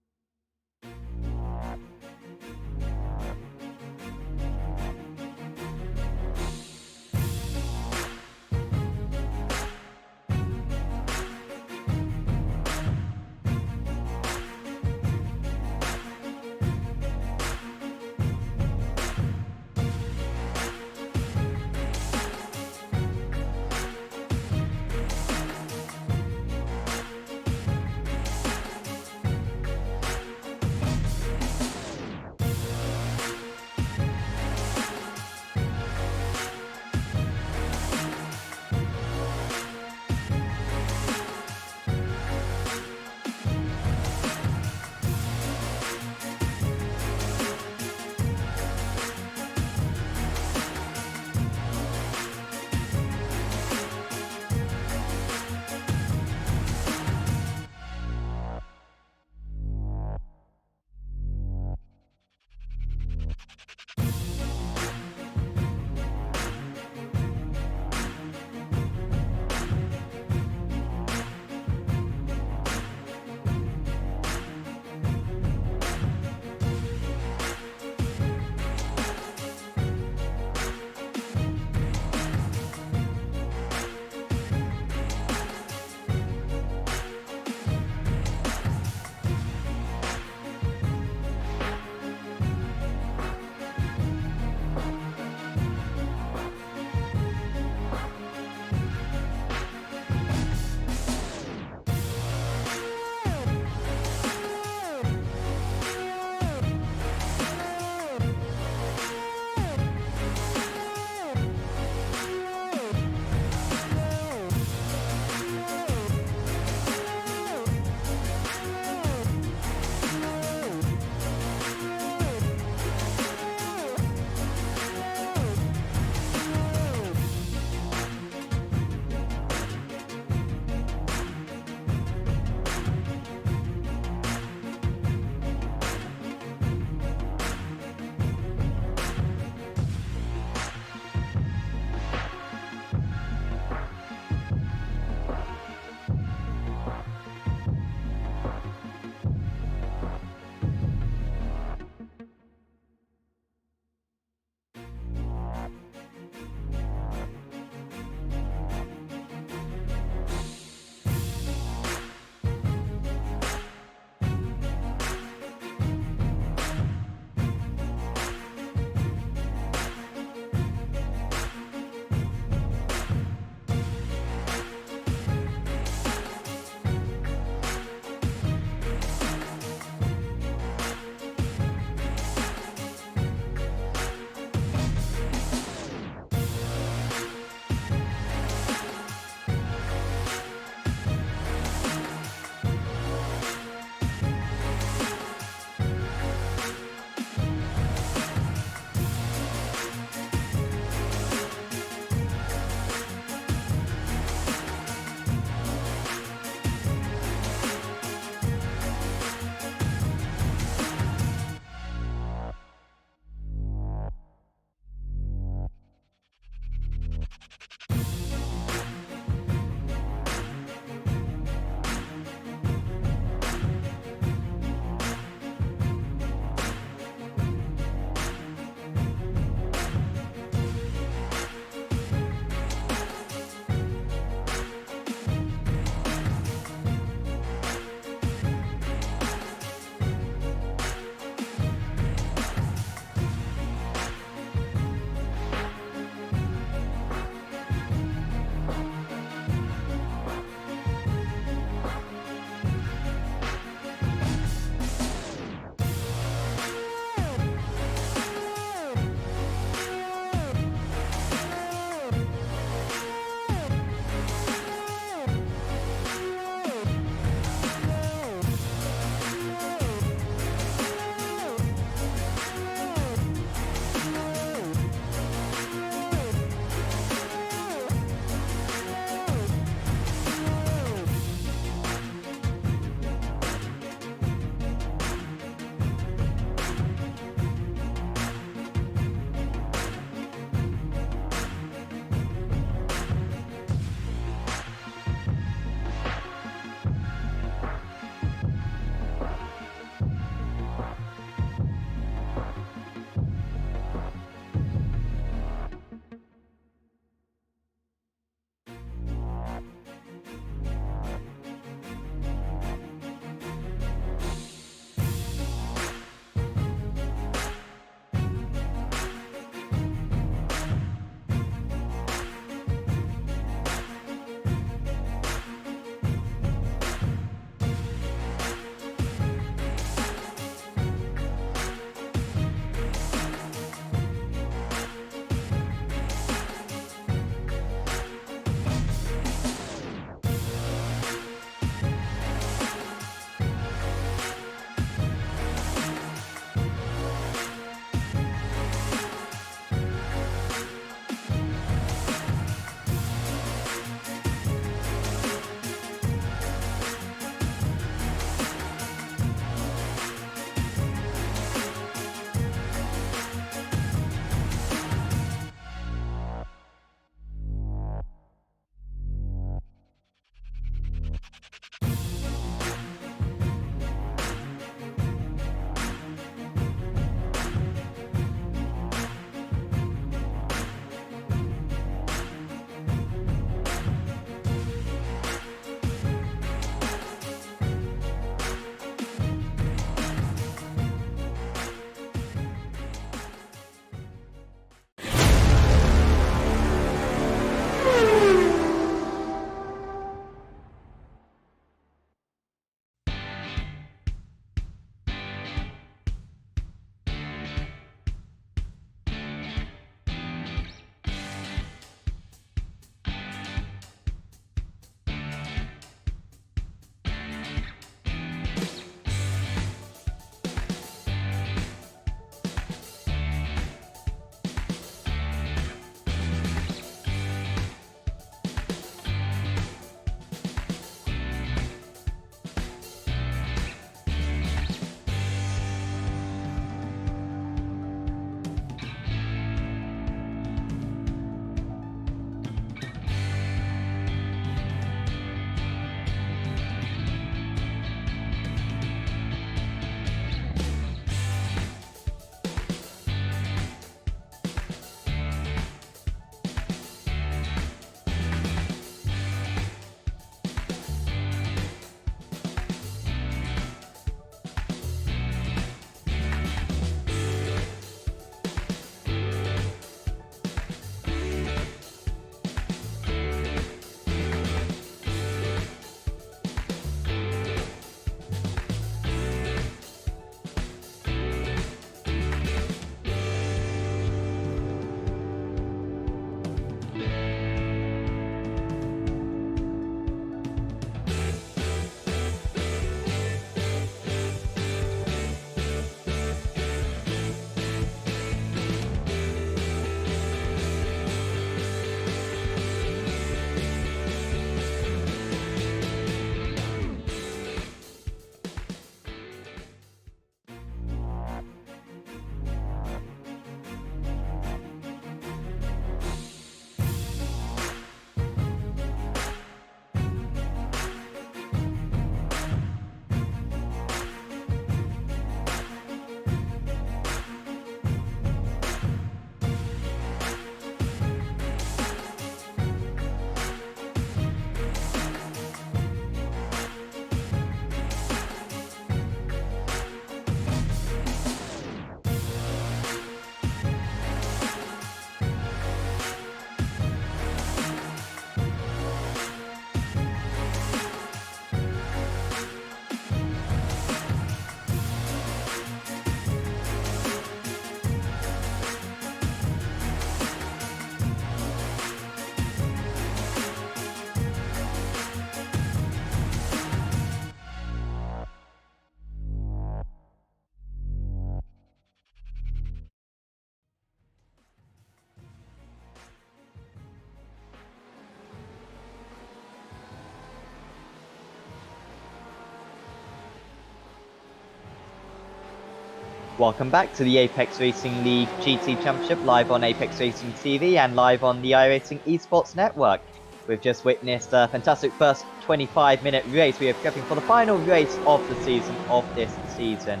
Welcome back to the Apex Racing League GT Championship, live on Apex Racing TV and live on the iRacing Esports Network. We've just witnessed a fantastic first 25-minute race. We are prepping for the final race of the season, of this season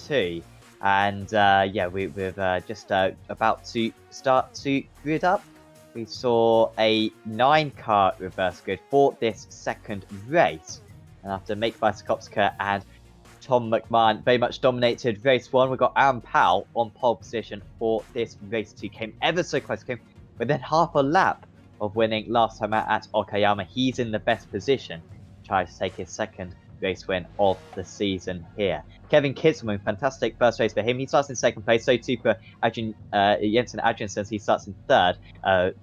2. And yeah, we're just about to start to grid up. We saw a 9-car reverse grid for this second race. And after Make Vysokopska and Tom McMahon very much dominated race 1. We got Aaron Powell on pole position for this race 2. Came ever so close, came within half a lap of winning last time out at Okayama. He's in the best position to try to take his second race win of the season here. Kevin Kitzelman, fantastic first race for him. He starts in second place. So too for Jensen Adriansen. He starts in third.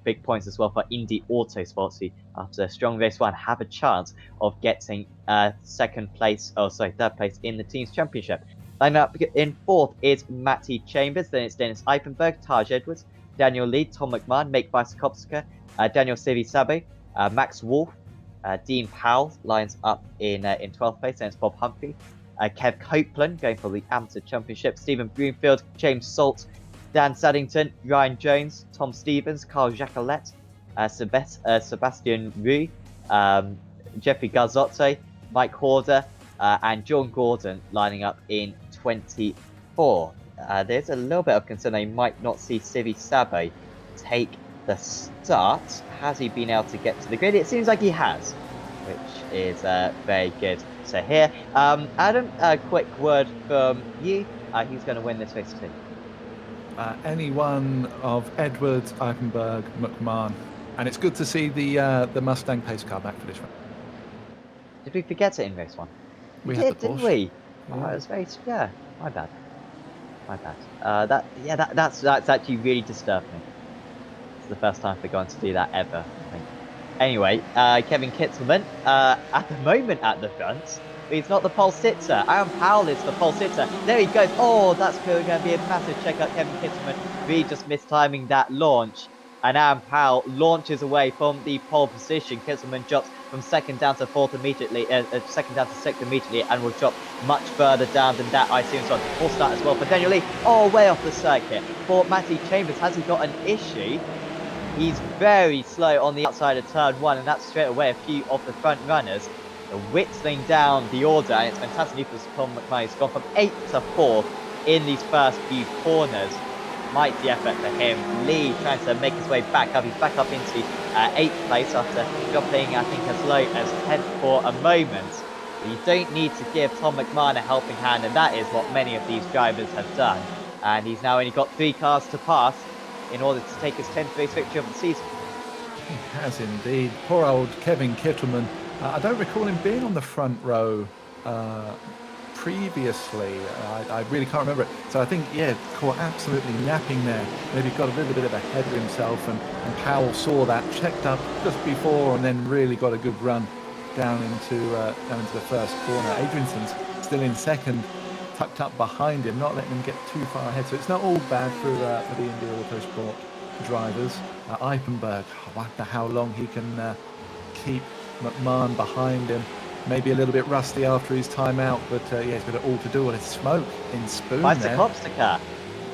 Big points as well for Indy Autosports, who after a strong race 1 have a chance of getting third place in the team's championship. Line up in 4th is Matty Chambers. Then it's Dennis Eifenberg, Taj Edwards, Daniel Lee, Tom McMahon, Make Vysokopska, Daniel Sivisabe, Max Wolf, Dean Powell lines up in 12th place. Then it's Bob Humphrey, Kev Copeland going for the Amateur Championship, Stephen Broomfield, James Salt, Dan Saddington, Ryan Jones, Tom Stevens, Carl Jacquelet, Sebastian Rue, Jeffrey Garzotto, Mike Horder, and John Gordon lining up in 24. There's a little bit of concern they might not see Sivi Sabe take the start. Has he been able to get to the grid? It seems like he has, which is very good to hear. Adam, a quick word from you. Who's going to win this race too? Any one of Edwards, Eifenberg, McMahon. And it's good to see the Mustang pace car back for this one. Did we forget it in race 1? We did, didn't we? Yeah. Oh, it was very, yeah, my bad. My bad. That's actually really disturbed me. It's the first time I've forgotten to do that ever, I think. Anyway, Kevin Kitzelman, at the moment at the front, but he's not the pole sitter. Aaron Powell is the pole sitter. There he goes. Oh, that's going to be a massive check-up. Kevin Kitzelman really just mistiming that launch. And Aaron Powell launches away from the pole position. Kitzelman drops from second down to 4th immediately, second down to 6th immediately, and will drop much further down than that. I assume so. Full start as well for Daniel Lee. Oh, way off the circuit. For Matty Chambers, has he got an issue? He's very slow on the outside of turn 1, and that's straight away a few of the front runners. Whittling down the order, and it's fantastic news for Tom McMahon. He's gone from 8th to 4th in these first few corners. Mighty effort for him. Lee trying to make his way back up. He's back up into 8th place after dropping, I think, as low as 10th for a moment. But you don't need to give Tom McMahon a helping hand, and that is what many of these drivers have done. And he's now only got 3 cars to pass in order to take his 10th race victory of the season. He has indeed. Poor old Kevin Kittelman. I don't recall him being on the front row previously. I really can't remember it. So I think, yeah, caught absolutely napping there. Maybe got a little bit of ahead of himself, and Powell saw that, checked up just before, and then really got a good run down into the first corner. Adriansen's still in second, tucked up behind him, not letting him get too far ahead. So it's not all bad for the Indy Autosport drivers. Eifenberg, I wonder how long he can keep McMahon behind him. Maybe a little bit rusty after his timeout, but yeah, he's got it all to do. With smoke in Spoon there. Vysokopska.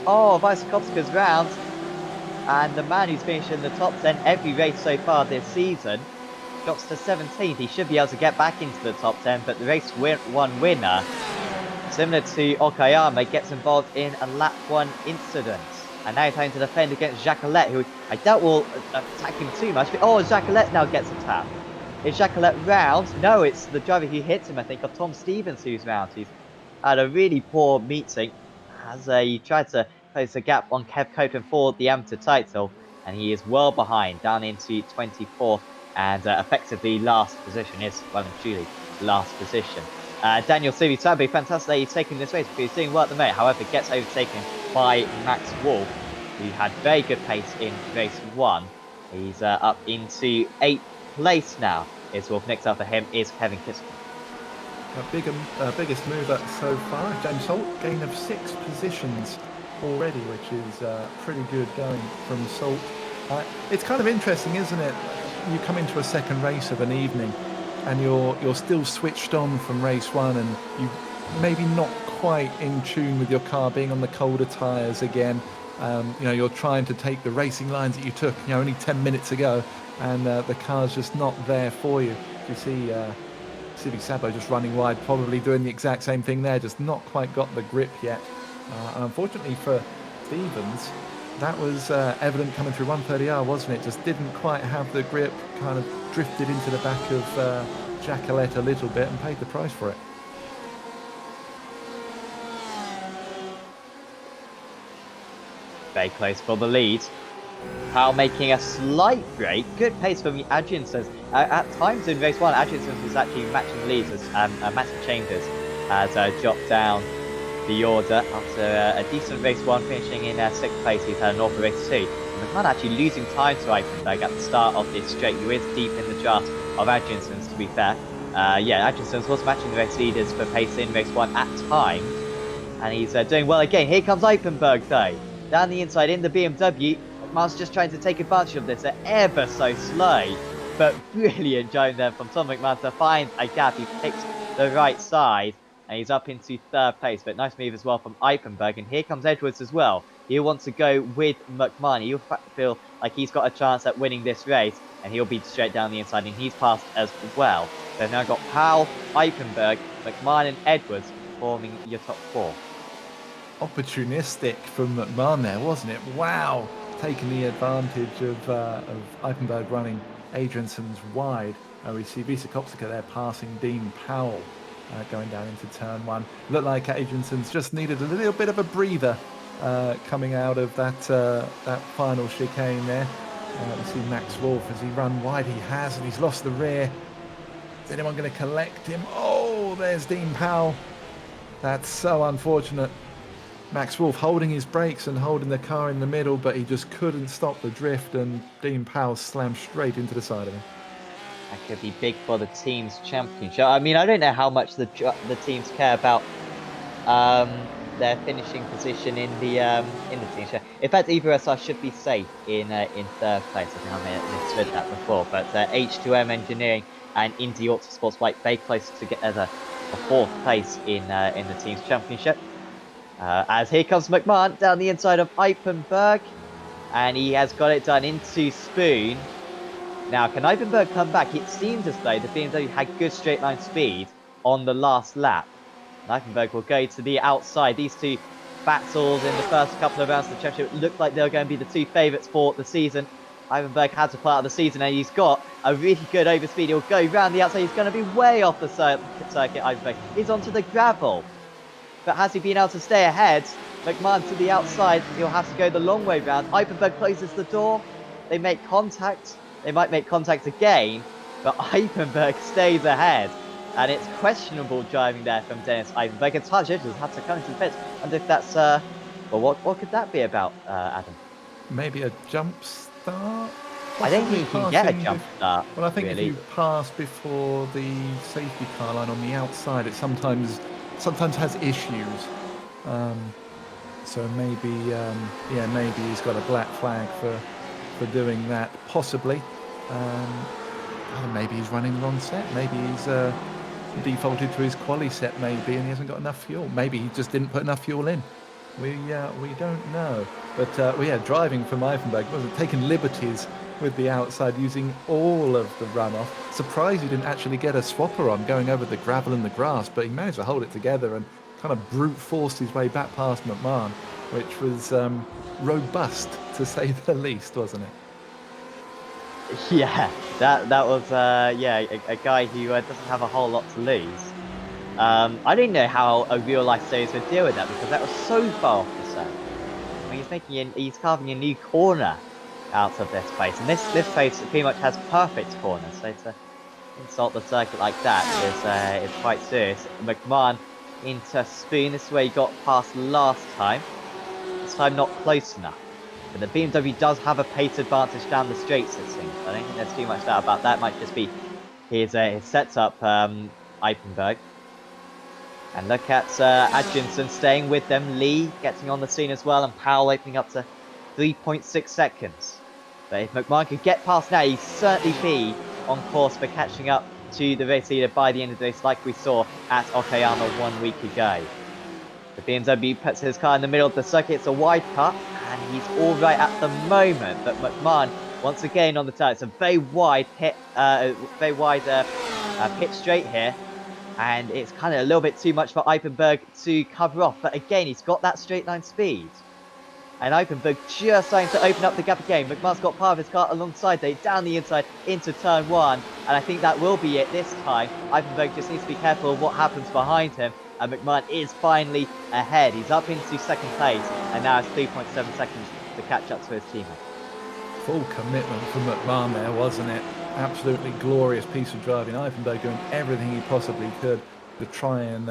Oh, Vysokopska's round. And the man who's finished in the top 10 every race so far this season drops to 17th. He should be able to get back into the top 10, but the race 1 winner, similar to Okayama, gets involved in a lap 1 incident. And now he's having to defend against Jacquelet, who I doubt will attack him too much. But, oh, Jacquelet now gets a tap. Is Jacquelet round? No, it's the driver who hits him, I think, of Tom Stevens, who's round. He's had a really poor meeting as he tried to close the gap on Kev Copeland for the amateur title, and he is well behind, down into 24th, and effectively last position is, well and truly, last position. Daniel Sivisabe, fantastic, he's taking this race because he's doing well at the moment, however, gets overtaken by Max Wolf, who had very good pace in race 1. He's up into 8th place now. Is Wolf. Next up for him is Kevin Kitzelman. Biggest mover so far, James Salt, gain of 6 positions already, which is pretty good going from Salt. It's kind of interesting, isn't it? You come into a second race of an evening, and you're still switched on from race 1, and you maybe not quite in tune with your car being on the colder tyres again. You know, you're trying to take the racing lines that you took, you know, only 10 minutes ago, and the car's just not there for you. You see Civic Sabo just running wide, probably doing the exact same thing there, just not quite got the grip yet. And unfortunately for Stevens, that was evident coming through 130R, wasn't it? Just didn't quite have the grip, kind of drifted into the back of Jacqueline a little bit and paid the price for it. Very close for the lead. Powell making a slight break. Good pace from Adjinsons. At times in race 1, Adjinsons was actually matching the leads as Matthew Chambers has dropped down the order after a decent race 1, finishing in 6th place. He's had an awful race 2. And McMahon actually losing time to Eichenberg at the start of this straight. He is deep in the draft of Adjinsons, to be fair. Yeah, Adjinsons was matching the race leaders for pace in race 1 at times. And he's doing well again. Here comes Eichenberg though. Down the inside in the BMW. McMahon's just trying to take advantage of this. They're ever so slow. But brilliant driving there from Tom McMahon to find a gap. He picks the right side. And he's up into 3rd place. But nice move as well from Eichenberg. And here comes Edwards as well. He wants to go with McMahon. He'll feel like he's got a chance at winning this race. And he'll be straight down the inside. And he's passed as well. They've now got Powell, Eichenberg, McMahon and Edwards forming your top 4. Opportunistic from McMahon there, wasn't it? Wow, taking the advantage of Eichenberg running Adrianson's wide. We see Visa Kopsika there passing Dean Powell going down into turn 1. Looked like Adrianson's just needed a little bit of a breather coming out of that final chicane there. We see Max Wolf as he run wide. He has, and he's lost the rear. Is anyone going to collect him? Oh, there's Dean Powell. That's so unfortunate. Max Wolf holding his brakes and holding the car in the middle, but he just couldn't stop the drift, and Dean Powell slammed straight into the side of him. That could be big for the team's championship. I mean, I don't know how much the teams care about their finishing position in the team show. In fact, either of us should be safe in 3rd place. I think I misread that before. But H2M Engineering and Indy Autosports White very close together for 4th place in the team's championship. As here comes McMahon down the inside of Eichenberg, and he has got it done into Spoon. Now, can Eichenberg come back? It seems as though the BMW had good straight line speed on the last lap. And Eichenberg will go to the outside. These two battled in the first couple of rounds of the championship. It looked like they were going to be the 2 favourites for the season. Eichenberg has to play out of the season, and he's got a really good overspeed. He'll go round the outside. He's going to be way off the circuit, Eichenberg. He's onto the gravel. But has he been able to stay ahead? McMahon to the outside. He'll have to go the long way round. Eichenberg closes the door. They make contact. They might make contact again. But Eichenberg stays ahead. And it's questionable driving there from Dennis Eichenberg. And Taj Edwards had to come into the pits. And if that's... well, what could that be about, Adam? Maybe a jump start? I don't think you can get a jump start. Well, I think really. if you pass before the safety car line on the outside, it sometimes has issues. So maybe, maybe he's got a black flag for doing that, possibly. Maybe he's running the wrong set. Maybe he's defaulted to his quali set, maybe, and he hasn't got enough fuel. Maybe he just didn't put enough fuel in. We don't know. But driving from Eichenberg, wasn't taking liberties with the outside, using all of the runoff. Surprised he didn't actually get a swapper on going over the gravel and the grass, but he managed to hold it together and kind of brute forced his way back past McMahon, which was robust to say the least, wasn't it? Yeah, that was a guy who doesn't have a whole lot to lose. I didn't know how a real life series would deal with that, because that was so far off the circuit. I mean, he's carving a new corner out of this place, and this place pretty much has perfect corners, so to insult the circuit like that is quite serious. McMahon into Spoon. This is where he got past last time. This time not close enough. But the BMW does have a pace advantage down the straights, it seems. I don't think there's too much doubt about that. It might just be his setup, Eichenberg. And look at Adjinson staying with them. Lee getting on the scene as well, and Powell opening up to 3.6 seconds. But if McMahon could get past now, he'd certainly be on course for catching up to the race leader by the end of the race, like we saw at Okayama 1 week ago. The BMW puts his car in the middle of the circuit. It's a wide cut, and he's all right at the moment. But McMahon, once again on the tire, it's a very wide pit straight here, and it's kind of a little bit too much for Eipenberg to cover off. But again, he's got that straight line speed. And Eipenberg just starting to open up the gap again. McMahon's got part of his car alongside there, down the inside into turn 1. And I think that will be it this time. Eipenberg just needs to be careful of what happens behind him. And McMahon is finally ahead. He's up into second place. And now it's 3.7 seconds to catch up to his teammate. Full commitment from McMahon there, wasn't it? Absolutely glorious piece of driving. Eipenberg doing everything he possibly could to try and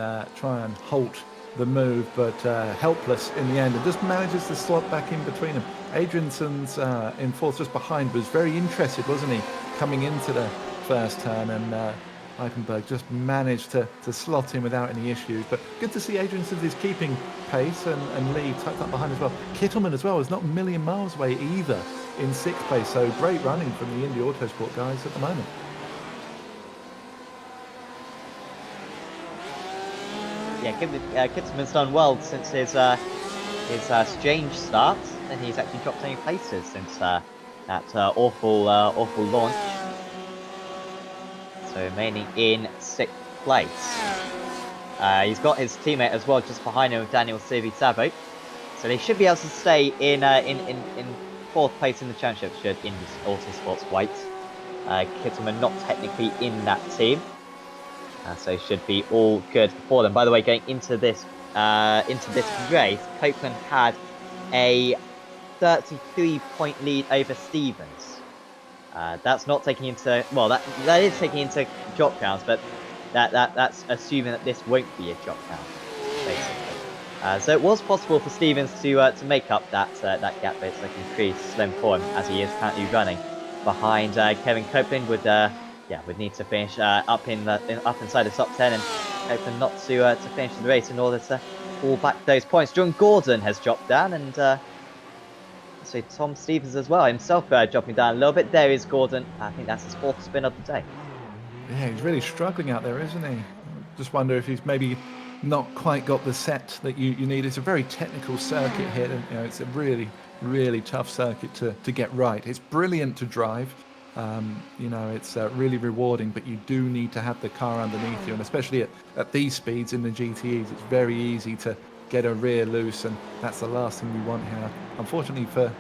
halt the move, but helpless in the end, and just manages to slot back in between them. Adrianson's in fourth just behind, was very interested, wasn't he, coming into the first turn, and Eipenberg just managed to slot in without any issues. But good to see Adrianson is keeping pace, and Lee tucked up behind as well. Kittleman as well is not a million miles away either in sixth place, so great running from the Indy Autosport guys at the moment. Yeah, Kittleman's done well since his strange start, and he's actually dropped 20 places since that awful launch. So remaining in 6th place. He's got his teammate as well just behind him, Daniel Savo. So they should be able to stay in 4th place in the championship should Indy Autosports White. Kittleman not technically in that team. So should be all good for them. By the way, going into this race, Copeland had a 33-point lead over Stevens. That's not taking into that is taking into drop downs, but that's assuming that this won't be a drop down, basically. So it was possible for Stevens to make up that gap, but it's like increased slim for him as he is currently running behind Kevin Copeland would need to finish up inside the top 10, and Copeland not to finish the race in order to fall back those points. John Gordon has dropped down, and so Tom Stevens as well, himself dropping down a little bit. There is Gordon. I think that's his 4th spin of the day. Yeah, he's really struggling out there, isn't he? Just wonder if he's maybe not quite got the set that you need. It's a very technical circuit here, and it's a really, really tough circuit to get right. It's brilliant to drive. It's really rewarding, but you do need to have the car underneath you, and especially at these speeds in the GTEs, it's very easy to get a rear loose, and that's the last thing we want here. Unfortunately for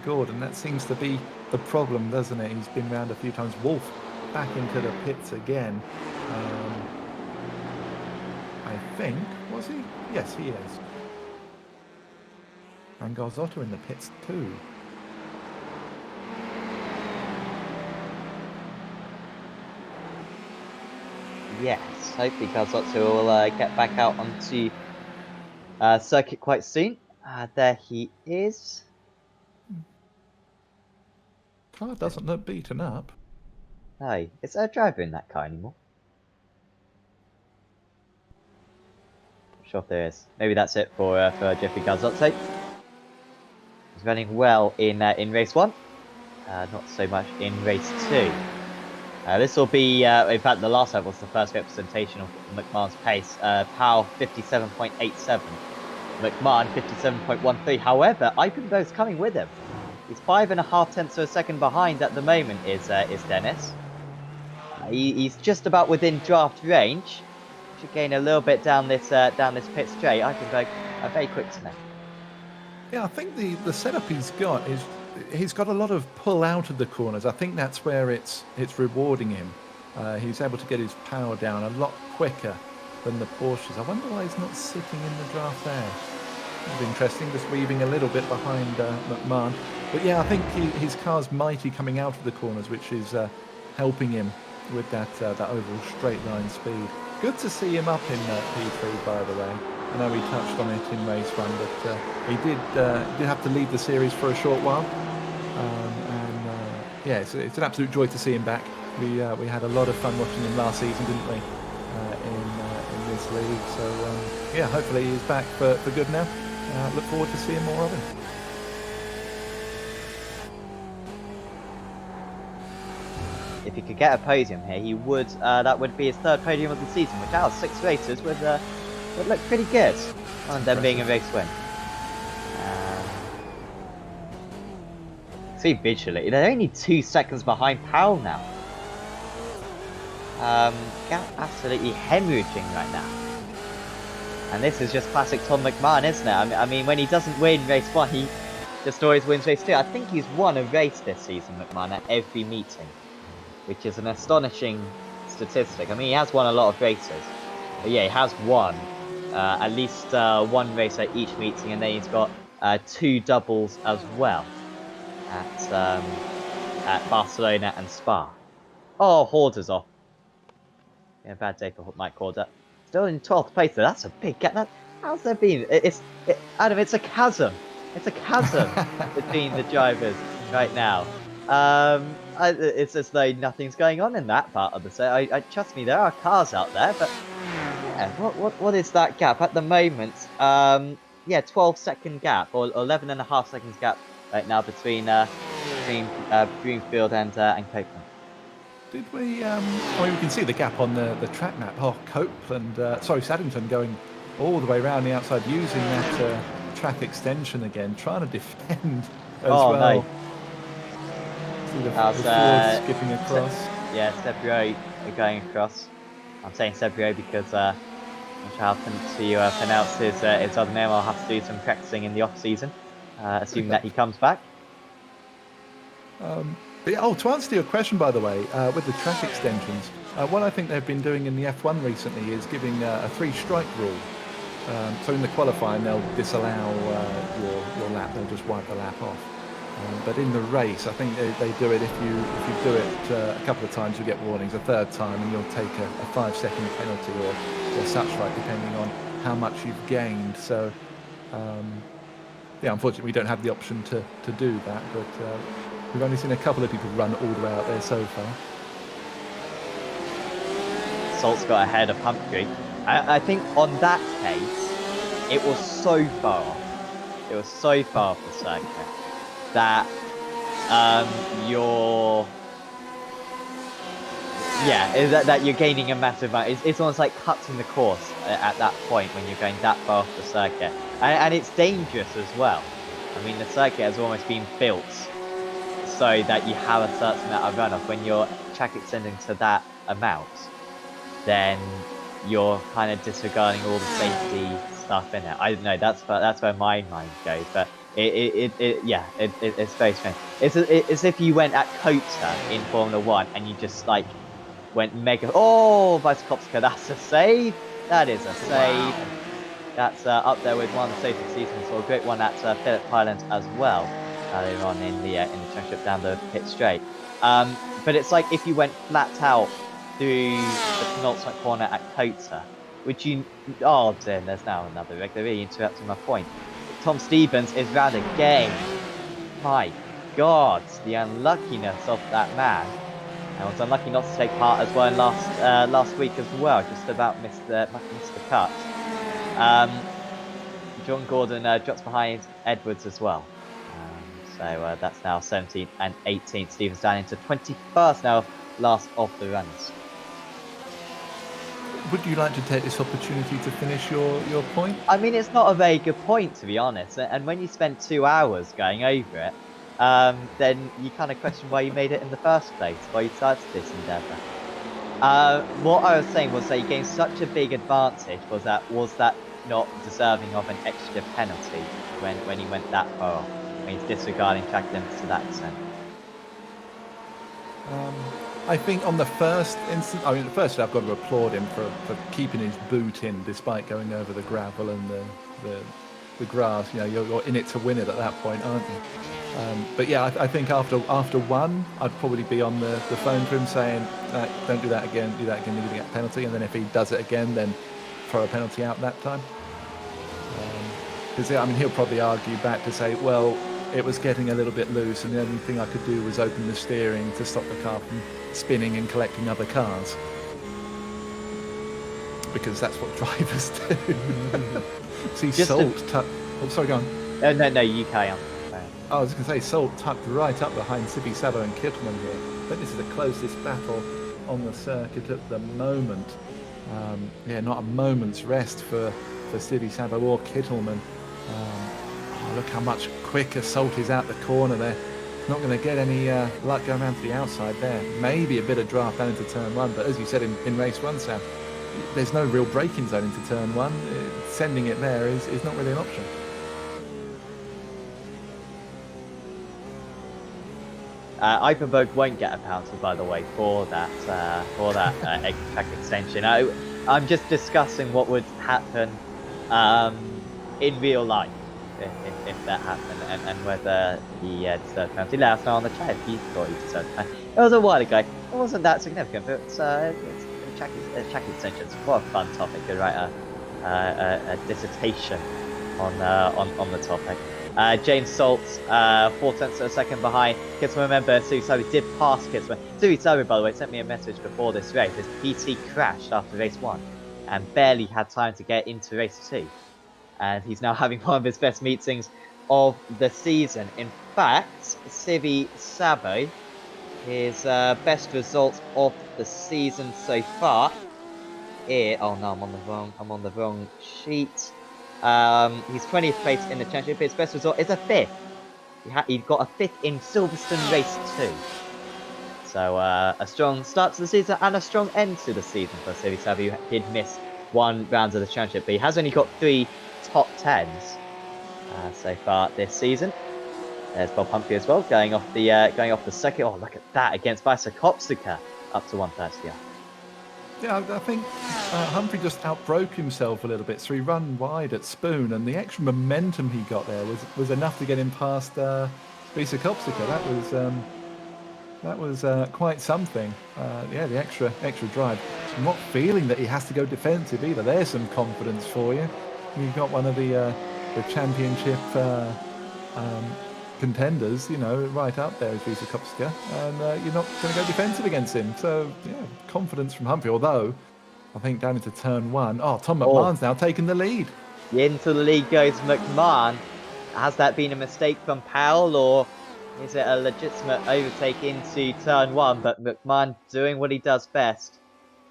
Gordon, that seems to be the problem, doesn't it? He's been round a few times. Wolf back into the pits again. I think, was he? Yes, he is. And Garzotto in the pits too. Yes, hopefully Garzotto will get back out onto circuit quite soon. There he is. Car doesn't look beaten up. No, is there a driver in that car anymore? Not sure if there is. Maybe that's it for Jeffrey Garzotto. He's running well in race 1. Not so much in race 2. This will be, in fact, the last lap was the first representation of McMahon's pace. Powell 57.87, McMahon 57.13. However, Eipenberg's coming with him. He's 5.5 tenths of a second behind at the moment. Is Dennis? He's just about within draft range. Should gain a little bit down this pit straight. Eipenberg very quick to know. Yeah, I think the setup he's got is. He's got a lot of pull out of the corners. I think that's where it's rewarding him. He's able to get his power down a lot quicker than the Porsches. I wonder why he's not sitting in the draft there. It's interesting, just weaving a little bit behind McMahon. But yeah, I think his car's mighty coming out of the corners, which is helping him with that overall straight line speed. Good to see him up in P3, by the way. I know we touched on it in race 1, but he did have to leave the series for a short while. Yeah, it's an absolute joy to see him back. We had a lot of fun watching him last season, didn't we, in this league? So yeah, hopefully he's back for good now. Look forward to seeing more of him. if he could get a podium here, he would. That would be his 3rd podium of the season, which out of 6 races would look pretty good. And then being a race win. See visually, they're only 2 seconds behind Powell now. Gap absolutely hemorrhaging right now. And this is just classic Tom McMahon, isn't it? I mean, when he doesn't win race 1, he just always wins race 2. I think he's won a race this season, McMahon, at every meeting, which is an astonishing statistic. I mean, he has won a lot of races, but yeah, he has won at least 1 race at each meeting, and then he's got 2 doubles as well at Barcelona and Spa. Oh, Horder's off. Yeah, bad day for Mike Horder. Still in 12th place, though. That's a big gap. How's there been? Adam, it's a chasm. It's a chasm between the drivers right now. It's as though nothing's going on in that part of the set. I trust me, there are cars out there, but yeah, what is that gap at the moment? Yeah, 12-second gap or 11.5 seconds gap right now between Broomfield and Copeland. Did we? I mean, we can see the gap on the track map. Oh, Copeland, Saddington going all the way around the outside, using that track extension again, trying to defend as well. No. See the Ford skipping across. Yeah, Sebrio going across. I'm saying Sebrio because I'm not sure how to pronounce his other name. I'll have to do some practicing in the off season, assuming that he comes back. But yeah, to answer your question, by the way, with the track extensions, what I think they've been doing in the F1 recently is giving a 3-strike rule. So in the qualifying, they'll disallow your lap; they'll just wipe the lap off. But in the race, I think they do it if you do it a couple of times, you get warnings. A 3rd time, and you'll take a 5-second penalty or such like, depending on how much you've gained. So yeah, unfortunately, we don't have the option to do that, but. We've only seen a couple of people run all the way out there so far. Salt's got ahead of Pumptree. I think on that case, it was so far off. It was so far off the circuit that you're gaining a massive amount. It's almost like cutting the course at that point when you're going that far off the circuit, and it's dangerous as well. I mean, the circuit has almost been built so that you have a certain amount of runoff. When you're track extending to that amount, then you're kind of disregarding all the safety stuff in it. I don't know. That's where my mind goes. But it's very strange. It's as if you went at Kota in Formula 1 and you just like went mega. Oh, Vizslavská, that's a save. That is a save. Wow. That's up there with one of the safest seasons. So a great one at Phillip Island as well. Earlier on in the championship down the pit straight. But it's like if you went flat out through the penultimate corner at Kota, would you? Oh, dear, there's now another wreck. They're really interrupting my point. Tom Stevens is round again. My God, the unluckiness of that man. And was unlucky not to take part as well in last week as well. Just about missed the cut. John Gordon drops behind Edwards as well. So that's now 17th and 18th. Stevens down into 21st now, last of the runs. Would you like to take this opportunity to finish your point? I mean, it's not a very good point, to be honest. And when you spend 2 hours going over it, then you kind of question why you made it in the first place, why you started this endeavour. What I was saying was that he gained such a big advantage. Was that not deserving of an extra penalty when he went that far off? When he's disregarding track limits to that extent. I think on the first instance, I mean, firstly, I've got to applaud him for keeping his boot in despite going over the gravel and the grass. You know, you're in it to win it at that point, aren't you? But yeah, I think after one, I'd probably be on the phone to him saying, "Don't do that again. Do that again. You're going to get a penalty." And then if he does it again, then throw a penalty out that time. Because I mean, he'll probably argue back to say, "Well, it was getting a little bit loose, and the only thing I could do was open the steering to stop the car from spinning and collecting other cars." Because that's what drivers do. See, Salt... Oh, sorry, go on. No, you carry on. I was going to say, Salt tucked right up behind Sibi Sabo and Kittleman here. I think this is the closest battle on the circuit at the moment. Yeah, not a moment's rest for Sibi Sabo or Kittleman. Look how much quicker Salt is out the corner there. Not going to get any luck going around to the outside there. Maybe a bit of draft down into turn one, but as you said in race one, Sam, there's no real braking zone into turn one. Sending it there is not really an option. Ivanberg won't get a penalty, by the way, for that track extension. I'm just discussing what would happen in real life if that happened, and whether he deserved a penalty. Let us know on the chat if you thought he deserved a penalty. It was a while ago. It wasn't that significant, but it's track extensions. What a fun topic to write a dissertation on the topic. James Salt, 4 tenths of a second behind Kitzman. Remember, Suzuka did pass Kitzman. Suzuka, by the way, sent me a message before this race. His PT crashed after race 1 and barely had time to get into race 2. And he's now having one of his best meetings of the season. In fact, Sibi Sabo, his best results of the season so far. Here, oh no, I'm on the wrong sheet. He's 20th place in the championship. His best result is a 5th. He got a 5th in Silverstone race 2. So a strong start to the season and a strong end to the season for Sibi Sabo, who did miss 1 round of the championship, but he has only got 3 top 10s so far this season. There's Bob Humphrey as well, going off the circuit. Oh, look at that, against Suzuka, up to 130. Yeah, I think Humphrey just outbroke himself a little bit, so he ran wide at Spoon, and the extra momentum he got there was enough to get him past Visa Kopsika. That was quite something. Yeah, the extra drive. I'm not feeling that he has to go defensive either. There's some confidence for you. You've got one of the championship contenders, you know, right up there is Visa Kopska, and you're not going to go defensive against him. So, yeah, confidence from Humphrey, although I think down into turn 1. Oh, Tom McMahon's now taking the lead. Into the lead goes McMahon. Has that been a mistake from Powell, or is it a legitimate overtake into turn 1? But McMahon doing what he does best.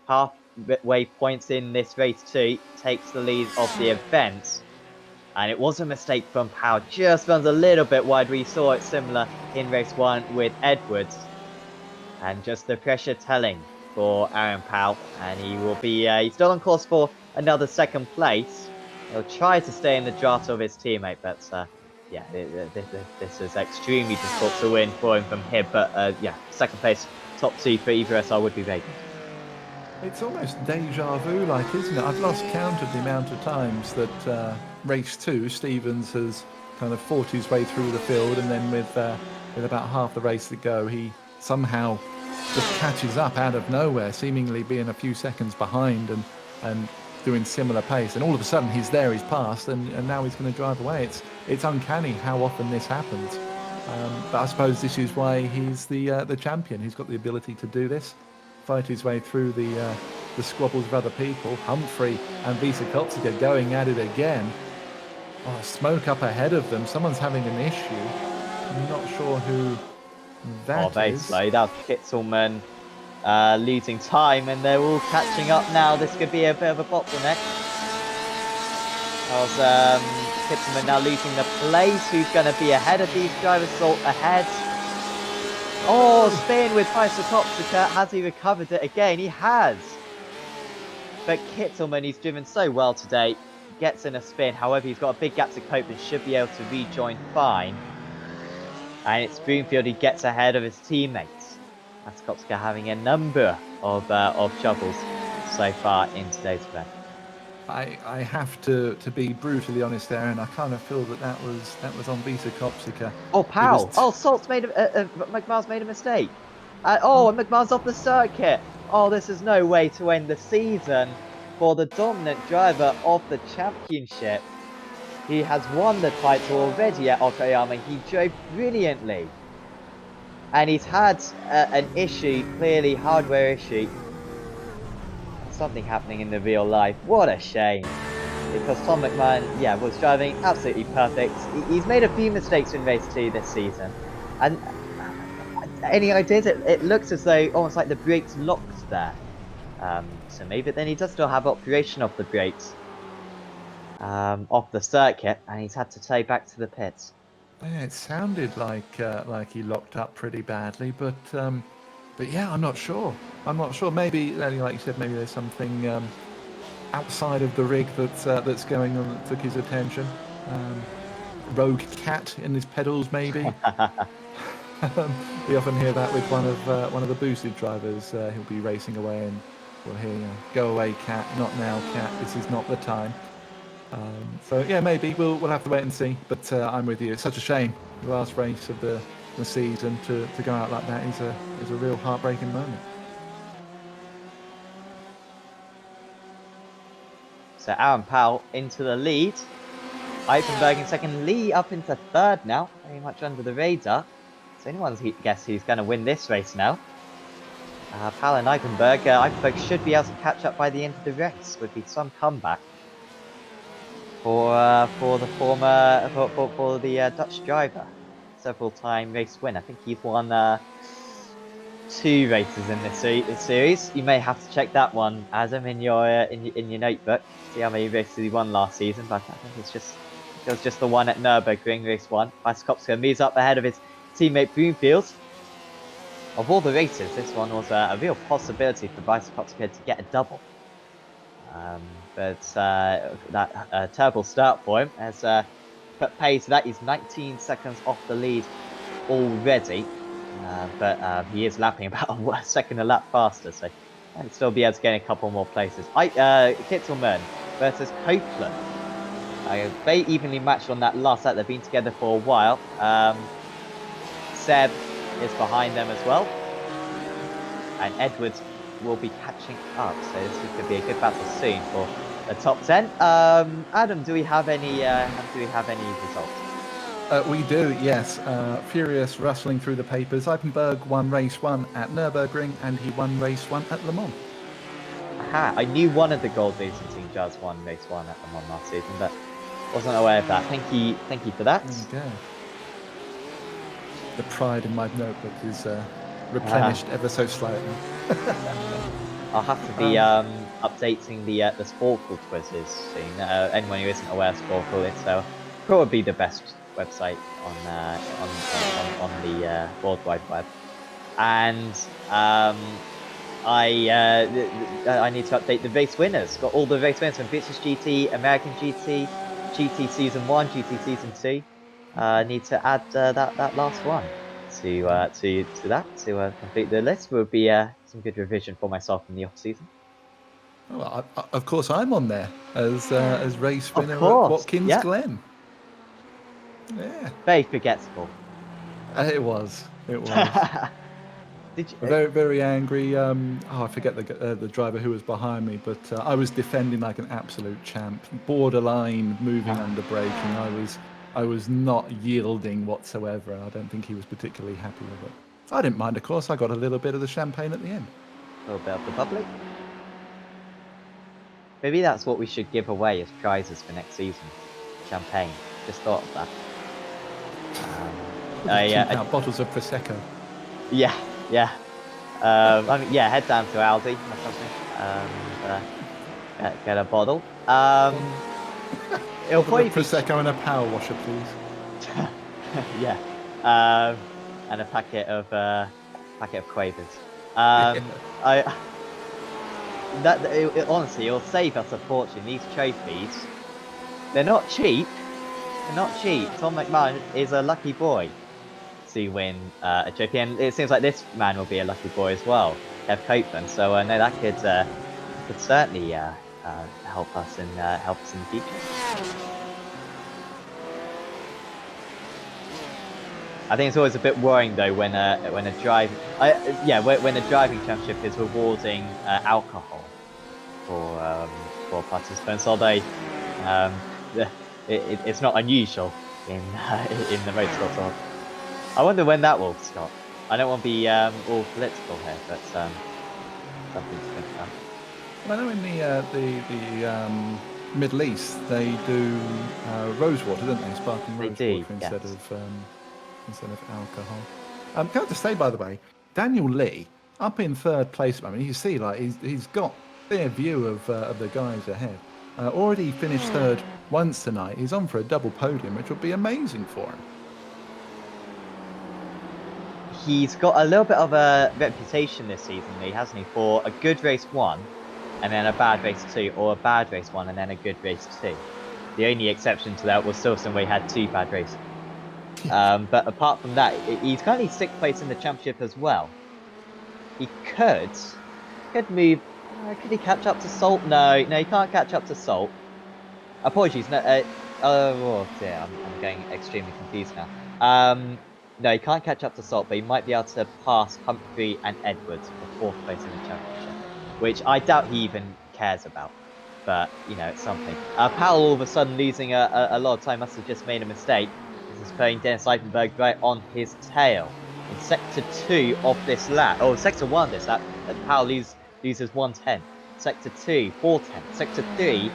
Halfway points in this race 2, takes the lead of the event. And it was a mistake from Powell. Just runs a little bit wide. We saw it similar in race 1 with Edwards. And just the pressure telling for Aaron Powell. And he will be he's still on course for another 2nd place. He'll try to stay in the draft of his teammate, but yeah, this is extremely difficult to win for him from here. But yeah, 2nd place, top 2 for either SR would be vacant. It's almost deja vu like, isn't it? I've lost count of the amount of times that race 2, Stevens has kind of fought his way through the field, and then with about half the race to go, he somehow just catches up out of nowhere, seemingly being a few seconds behind and doing similar pace, and all of a sudden he's there, he's passed, and now he's going to drive away. It's uncanny how often this happens, but I suppose this is why he's the champion. He's got the ability to do this, fight his way through the squabbles of other people. Humphrey and Visa Kopsika going at it again. Oh, smoke up ahead of them. Someone's having an issue. I'm not sure who that is. Very slow. That's Kitzelman losing time, and they're all catching up now. This could be a bit of a bottleneck. Kitzelman now losing the place. Who's going to be ahead of these drivers? Salt ahead. Oh, spin with Visa Kopsika. Has he recovered it again? He has. But Kitzelman, he's driven so well today, gets in a spin. However, he's got a big gap to cope and should be able to rejoin fine. And it's Broomfield who gets ahead of his teammates. That's Kopsika having a number of troubles so far in today's event. I have to be brutally honest there, and I kind of feel that was on Visa Kopsika. Oh, Powell! Salt's made McMahon's made a mistake. And McMahon's off the circuit. Oh, this is no way to end the season for the dominant driver of the championship. He has won the title already at Okayama. He drove brilliantly. And he's had an issue, clearly hardware issue. Something happening in the real life. What a shame. because Tom McMahon, yeah, was driving absolutely perfect. He's made a few mistakes in race 2 this season, and any ideas? It looks as though almost like the brakes locked there. So maybe then he does still have operation of the brakes off the circuit, and he's had to take back to the pits. Yeah, it sounded like he locked up pretty badly, but yeah, I'm not sure. I'm not sure. Maybe, like you said, maybe there's something outside of the rig that's going on that took his attention. Rogue cat in his pedals, maybe. We often hear that with one of the boosted drivers. He'll be racing away, and we'll hear, "Go away, cat! Not now, cat! This is not the time." So yeah, maybe we'll have to wait and see. But I'm with you. It's such a shame. The last race of the season to go out like that is a real heartbreaking moment. So Aaron Powell into the lead. Eichenberg in second, Lee up into third now, very much under the radar. So anyone's guess who's going to win this race now. Powell and Eichenberg. Eichenberg should be able to catch up by the end of the race. Would be some comeback for the former for the Dutch driver, several-time race winner. I think he's won 2 races in this series. You may have to check that one, Adam, in your notebook. See how many races he won last season. But I think it was just the one at Nürburgring, race 1. Bicycopska moves up ahead of his teammate Broomfield. Of all the races, this one was a real possibility for Bicycopska to get a double. But that terrible start for him has put pace. That is 19 seconds off the lead already. But he is lapping about a second a lap faster, so might still be able to gain a couple more places. Kittelman versus Copeland. They evenly matched on that last lap. They've been together for a while. Seb is behind them as well, and Edwards will be catching up. So this could be a good battle soon for the top 10. Adam, do we have any results? We do, yes. Furious rustling through the papers. Eichenberg won race 1 at Nürburgring, and he won race 1 at Le Mans. Aha, I knew one of the gold racing team judges won race 1 at Le Mans last season, but wasn't aware of that. Thank you for that. There you go. The pride in my notebook is replenished ever so slightly. I'll have to be updating the Sporkle quizzes soon. Anyone who isn't aware of Sporkle, it's probably the best website on the World Wide Web, and I need to update the race winners. Got all the race winners from British GT, American GT, GT Season 1, GT Season 2. Need to add that last one to that to complete the list. Will be some good revision for myself in the off season. Well, of course, I'm on there as race winner at Watkins Glen. Yeah, very forgettable. It was. Did you, very, very angry. I forget the driver who was behind me, but I was defending like an absolute champ, borderline moving under braking. I was not yielding whatsoever. I don't think he was particularly happy with it. I didn't mind, of course. I got a little bit of the champagne at the end. A little bit of the bubbly. Maybe that's what we should give away as prizes for next season. Champagne. Just thought of that. Bottles of Prosecco. Yeah. Head down to Aldi or something. Get a bottle. It'll probably be Prosecco and a power washer, please. Yeah. And a packet of Quavers. Honestly, it'll save us a fortune. These trophies, they're not cheap. Tom McMahon is a lucky boy to win a trophy, and it seems like this man will be a lucky boy as well, Kev Copeland. So no, that could certainly help us in the future. I think it's always a bit worrying though when a driving championship is rewarding alcohol for participants. Although it's not unusual in the motorsport. I wonder when that will stop. I don't want to be all political here, but something to think about. I know in the Middle East, they do rosewater, don't they? Sparkling They rosewater do, instead yes. of alcohol. Can I just say, by the way, Daniel Lee up in third place at the moment. You see, like he's got a clear view of the guys ahead. Already finished third once tonight. He's on for a double podium, which will be amazing for him. He's got a little bit of a reputation this season, Lee, hasn't he, for a good race 1 and then a bad race 2, or a bad race 1 and then a good race 2. The only exception to that was Silverstone, where he had 2 bad races. But apart from that, he's currently 6th place in the championship as well. He could move. Could he catch up to Salt? No, he can't catch up to Salt. Apologies. No. Oh dear, I'm getting extremely confused now. No, he can't catch up to Salt, but he might be able to pass Humphrey and Edwards for 4th place in the championship, which I doubt he even cares about. But it's something. Powell all of a sudden losing a lot of time, must have just made a mistake. This is putting Dennis Eifenberg right on his tail in sector 2 of this lap. Oh, sector 1 this lap. Powell loses 1/10. Sector 2, 4/10. Sector 3,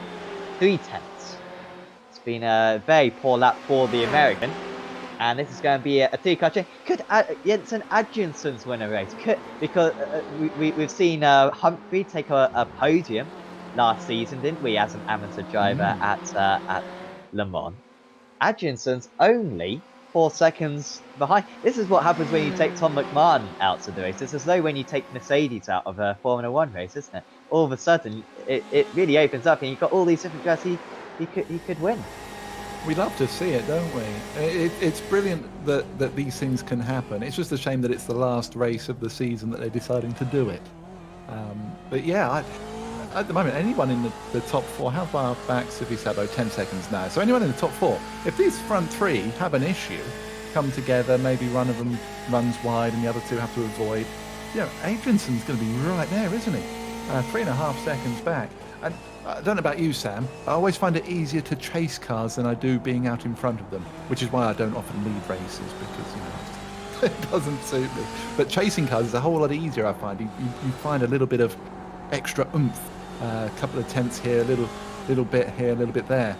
3/10. It's been a very poor lap for the American. And this is going to be a 3-car change. Could Jensen Adjunssons win a race? Because we've seen Humphrey take a podium last season, didn't we, as an amateur driver at Le Mans. Adjunssons only 4 seconds behind. This is what happens when you take Tom McMahon out of the race. It's as though when you take Mercedes out of a Formula 1 race, isn't it? All of a sudden, it really opens up, and you've got all these different drivers he could win. We love to see it, don't we? It's brilliant that these things can happen. It's just a shame that it's the last race of the season that they're deciding to do it. But yeah, at the moment, anyone in the top 4, how far back's Suzuki Sabo? 10 seconds now. So anyone in the top 4, if these front 3 have an issue, come together, maybe one of them runs wide and the other 2 have to avoid, Adrianson's going to be right there, isn't he? 3.5 seconds back. And I don't know about you, Sam. I always find it easier to chase cars than I do being out in front of them, which is why I don't often lead races, because it doesn't suit me. But chasing cars is a whole lot easier, I find. You find a little bit of extra oomph, a couple of tenths here, a little bit here, a little bit there.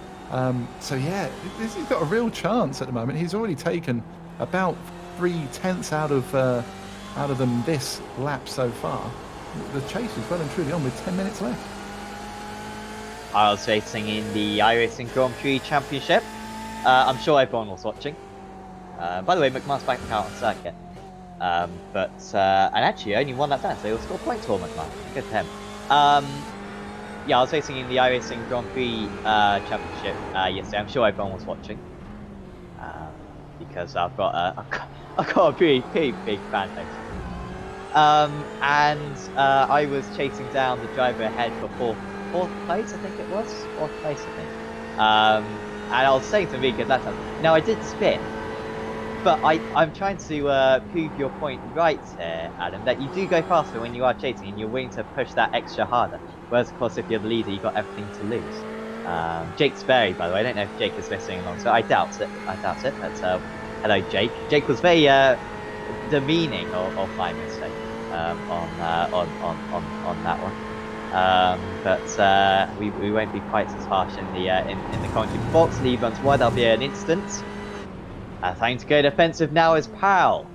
So yeah, he's got a real chance at the moment. He's already taken about 3 tenths out of them this lap so far. The chase is well and truly on with 10 minutes left. I was racing in the iRacing Grand Prix Championship. I'm sure everyone was watching. By the way, McMahon's back out on circuit. And actually only won that down, so he'll score points for McMahon. Good to him. Yeah, I was racing in the iRacing Grand Prix Championship yesterday. I'm sure everyone was watching. Because I've got a pretty big fan base. I was chasing down the driver ahead for fourth place, I think it was. 4th place, I think. And I was saying to Mika that time, now I did spin, but I'm trying to prove your point right here, Adam, that you do go faster when you are chasing and you're willing to push that extra harder. Whereas, of course, if you're the leader, you've got everything to lose. Jake's Berry, by the way, I don't know if Jake is listening along, so I doubt it. But, hello, Jake. Jake was very demeaning of my mistake on that one. But we won't be quite as harsh in the commentary box. Lee runs wide. That'll be an instant. Trying to go defensive now is Powell.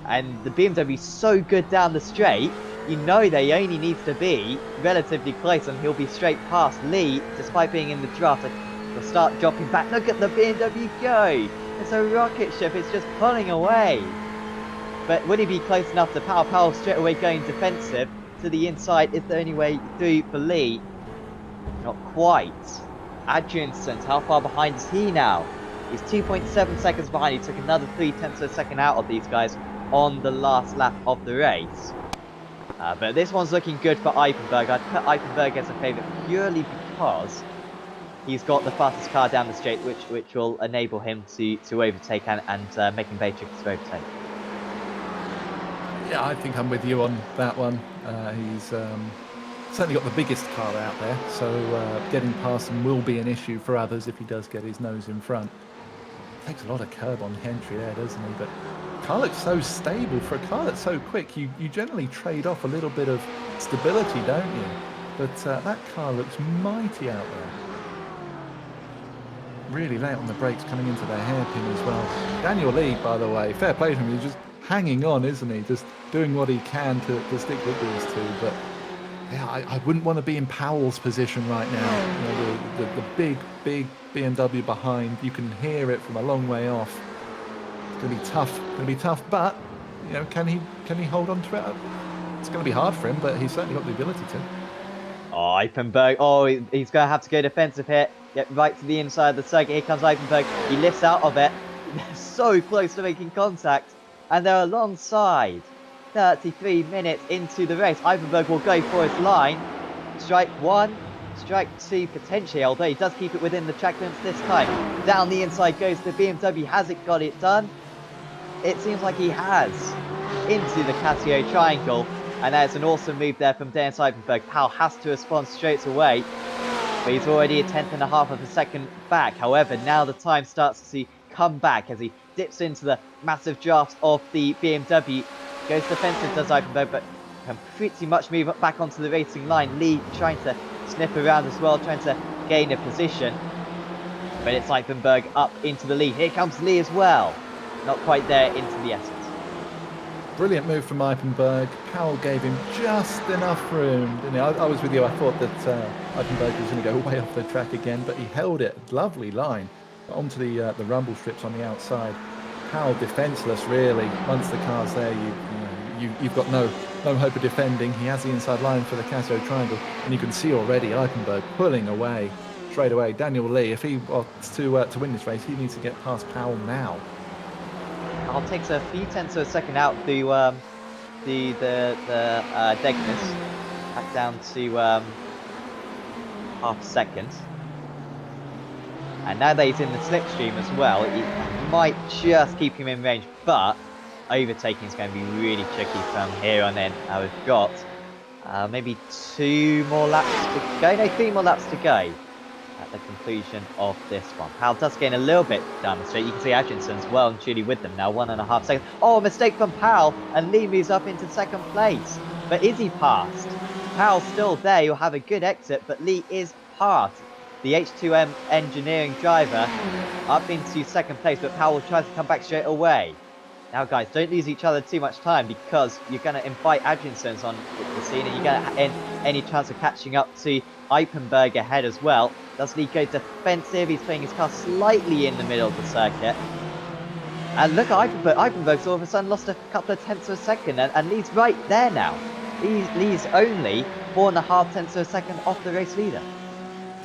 And the BMW's so good down the straight, they only needs to be relatively close and he'll be straight past Lee, despite being in the draft. He'll start dropping back. Look at the BMW go! It's a rocket ship, it's just pulling away. But would he be close enough to Powell? Powell straight away going defensive to the inside. Is the only way through for Lee? Not quite. Adjunssons, how far behind is he now? He's 2.7 seconds behind. He took another 3 tenths of a second out of these guys on the last lap of the race. But this one's looking good for Eifenberg. I'd put Eifenberg as a favourite purely because he's got the fastest car down the straight, which will enable him to overtake and make him very tricky to overtake. Yeah, I think I'm with you on that one. He's certainly got the biggest car out there, so getting past him will be an issue for others if he does get his nose in front. Takes a lot of curb on the entry there, doesn't he? But the car looks so stable. For a car that's so quick, you generally trade off a little bit of stability, don't you? but that car looks mighty out there. Really late on the brakes, coming into their hairpin as well. Daniel Lee, by the way, fair play to him. He's just hanging on, isn't he? Just doing what he can to stick with these two. But yeah, I wouldn't want to be in Powell's position right now. You know, the big BMW behind. You can hear it from a long way off. It's going to be tough. It's going to be tough. But you know, can he hold on to it? It's going to be hard for him, but he's certainly got the ability to. Oh, Eifenberg. Oh, he's going to have to go defensive here. Get right to the inside of the circuit. Here comes Eifenberg. He lifts out of it. They're so close to making contact. And they're alongside. 33 minutes into the race. Eifenberg will go for his line. Strike 1. Strike 2 potentially. Although he does keep it within the track limits this time. Down the inside goes the BMW. Has it got it done? It seems like he has. Into the Casio triangle. And that's an awesome move there from Dennis Eifenberg. Powell has to respond straight away. But he's already a 1/10.5 of a second back. However, now the time starts to come back as he dips into the massive drafts of the BMW. Goes defensive, does Eifenberg, but can pretty much move back onto the racing line. Lee trying to snip around as well, trying to gain a position. But it's Eifenberg up into the lead. Here comes Lee as well. Not quite there into the essence. Brilliant move from Eifenberg. Powell gave him just enough room. Didn't he? I was with you. I thought that Eifenberg was going to go way off the track again, but he held it. Lovely line onto the rumble strips on the outside. Powell defenceless, really. Once the car's there, you've got no hope of defending. He has the inside line for the Casio triangle, and you can see already Eifenberg pulling away straight away. Daniel Lee, if he wants to win this race, he needs to get past Powell now. Powell takes a few tenths of a second out through the Degness, back down to half a second. And now that he's in the slipstream as well, it might just keep him in range, but overtaking is going to be really tricky from here on in. We've got maybe 2 more laps to go, no, 3 more laps to go at the conclusion of this one. Powell does gain a little bit down the straight. You can see Adrianson's well and truly with them now, 1.5 seconds. Oh, mistake from Powell, and Lee moves up into second place. But is he passed? Powell's still there, he'll have a good exit, but Lee is passed. The H2M engineering driver up into second place, but Powell tries to come back straight away. Now, guys, don't lose each other too much time because you're going to invite Adriansons on the scene and you're going to have any chance of catching up to Eifenberg ahead as well. Does Lee go defensive? He's playing his car slightly in the middle of the circuit. And look at Eifenberg. Eifenberg's all of a sudden lost a couple of tenths of a second, and Lee's right there now. Lee's only 4.5 tenths of a second off the race leader.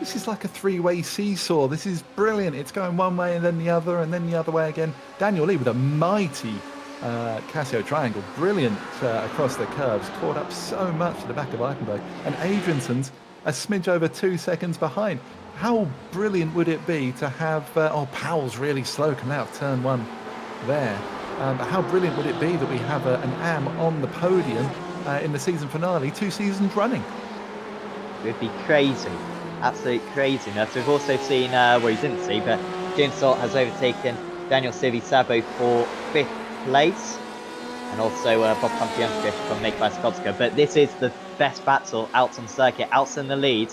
This is like a 3-way seesaw. This is brilliant. It's going one way and then the other and then the other way again. Daniel Lee with a mighty Casio triangle. Brilliant across the curves. Caught up so much to the back of Eifenberg. And Adrianson's a smidge over 2 seconds behind. How brilliant would it be to have... Powell's really slow coming out of turn 1 there. But how brilliant would it be that we have an AM on the podium in the season finale 2 seasons running? It would be crazy. Absolute craziness. We've also seen, well, you didn't see, but James Salt has overtaken Daniel Savo for 5th place, and also Bob Kampianskic from Nikolai Skotska. But this is the best battle out on circuit, out in the lead.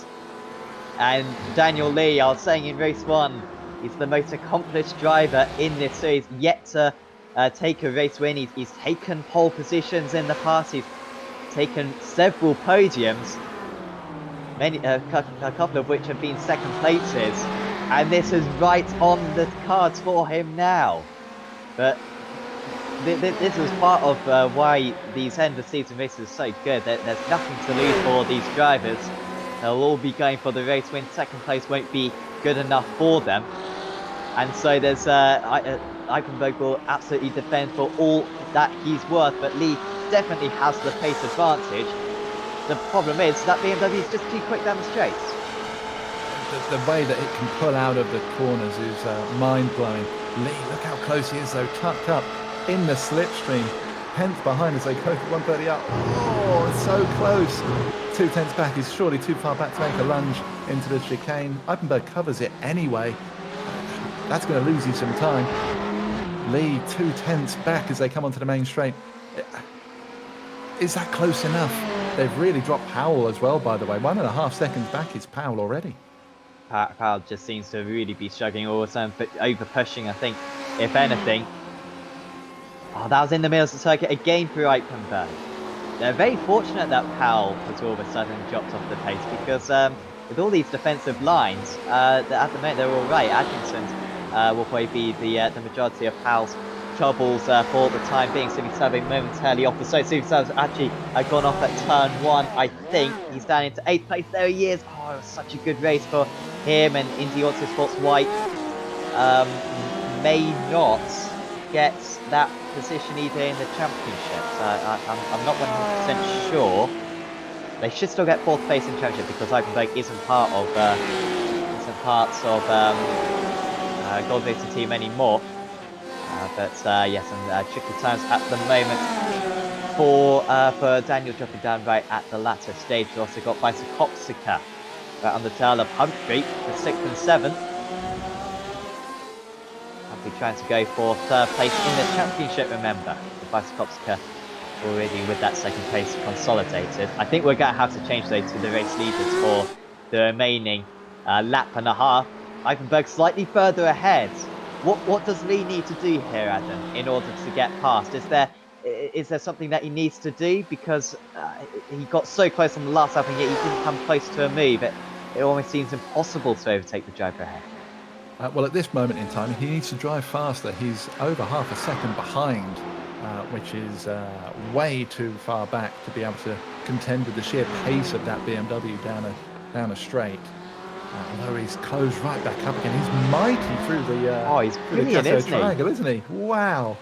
And Daniel Lee, I was saying in race 1, he's the most accomplished driver in this series, yet to take a race win. He's taken pole positions in the past, he's taken several podiums. A couple of which have been second places, and this is right on the cards for him now. But this was part of why these end of season races are so good. There's nothing to lose for these drivers. They'll all be going for the race win. Second place won't be good enough for them, and so there's Eifenberg will absolutely defend for all that he's worth, but Lee definitely has the pace advantage. The problem is that BMW is just too quick down the straights. The way that it can pull out of the corners is mind-blowing. Lee, look how close he is though, tucked up in the slipstream. 10th behind as they go for 130 up. Oh, it's so close. 2 tenths back. He's surely too far back to make a lunge into the chicane. Eifenberg covers it anyway. That's going to lose you some time. Lee, 2 tenths back as they come onto the main straight. Is that close enough? They've really dropped Powell as well, by the way. 1.5 seconds back is Powell already. Powell just seems to really be struggling all the time, but over pushing, I think, if anything. Oh, that was in the middle of the circuit again for Eichenberg. They're very fortunate that Powell has all of a sudden dropped off the pace because with all these defensive lines, at the moment they're all right. Atkinson's will probably be the majority of Powell's troubles for the time being. So he's serving momentarily off the side. So he's actually gone off at turn 1. I think he's down into 8th place. There he is. Oh, it was such a good race for him, and Indy Autosports White may not get that position either in the championship. So I'm not 100% sure. They should still get 4th place in championship because Eichenberg isn't part of Gold Racing team anymore. But yes, and tricky times at the moment for Daniel dropping down right at the latter stage. We also got Suzuka right on the tail of Humphrey for 6th and 7th. Humphrey trying to go for 3rd place in the championship, remember. The Suzuka already with that 2nd place consolidated. I think we're going to have to change though to the race leaders for the remaining lap and a half. Eichenberg slightly further ahead. What does Lee need to do here, Adam, in order to get past? Is there something that he needs to do? Because he got so close on the last lap and yet he didn't come close to a move. It almost seems impossible to overtake the driver ahead. Well, at this moment in time, he needs to drive faster. He's over half a second behind, which is way too far back to be able to contend with the sheer pace of that BMW down a straight. Although he's closed right back up again. He's mighty through the he's brilliant, isn't triangle, isn't he? Wow.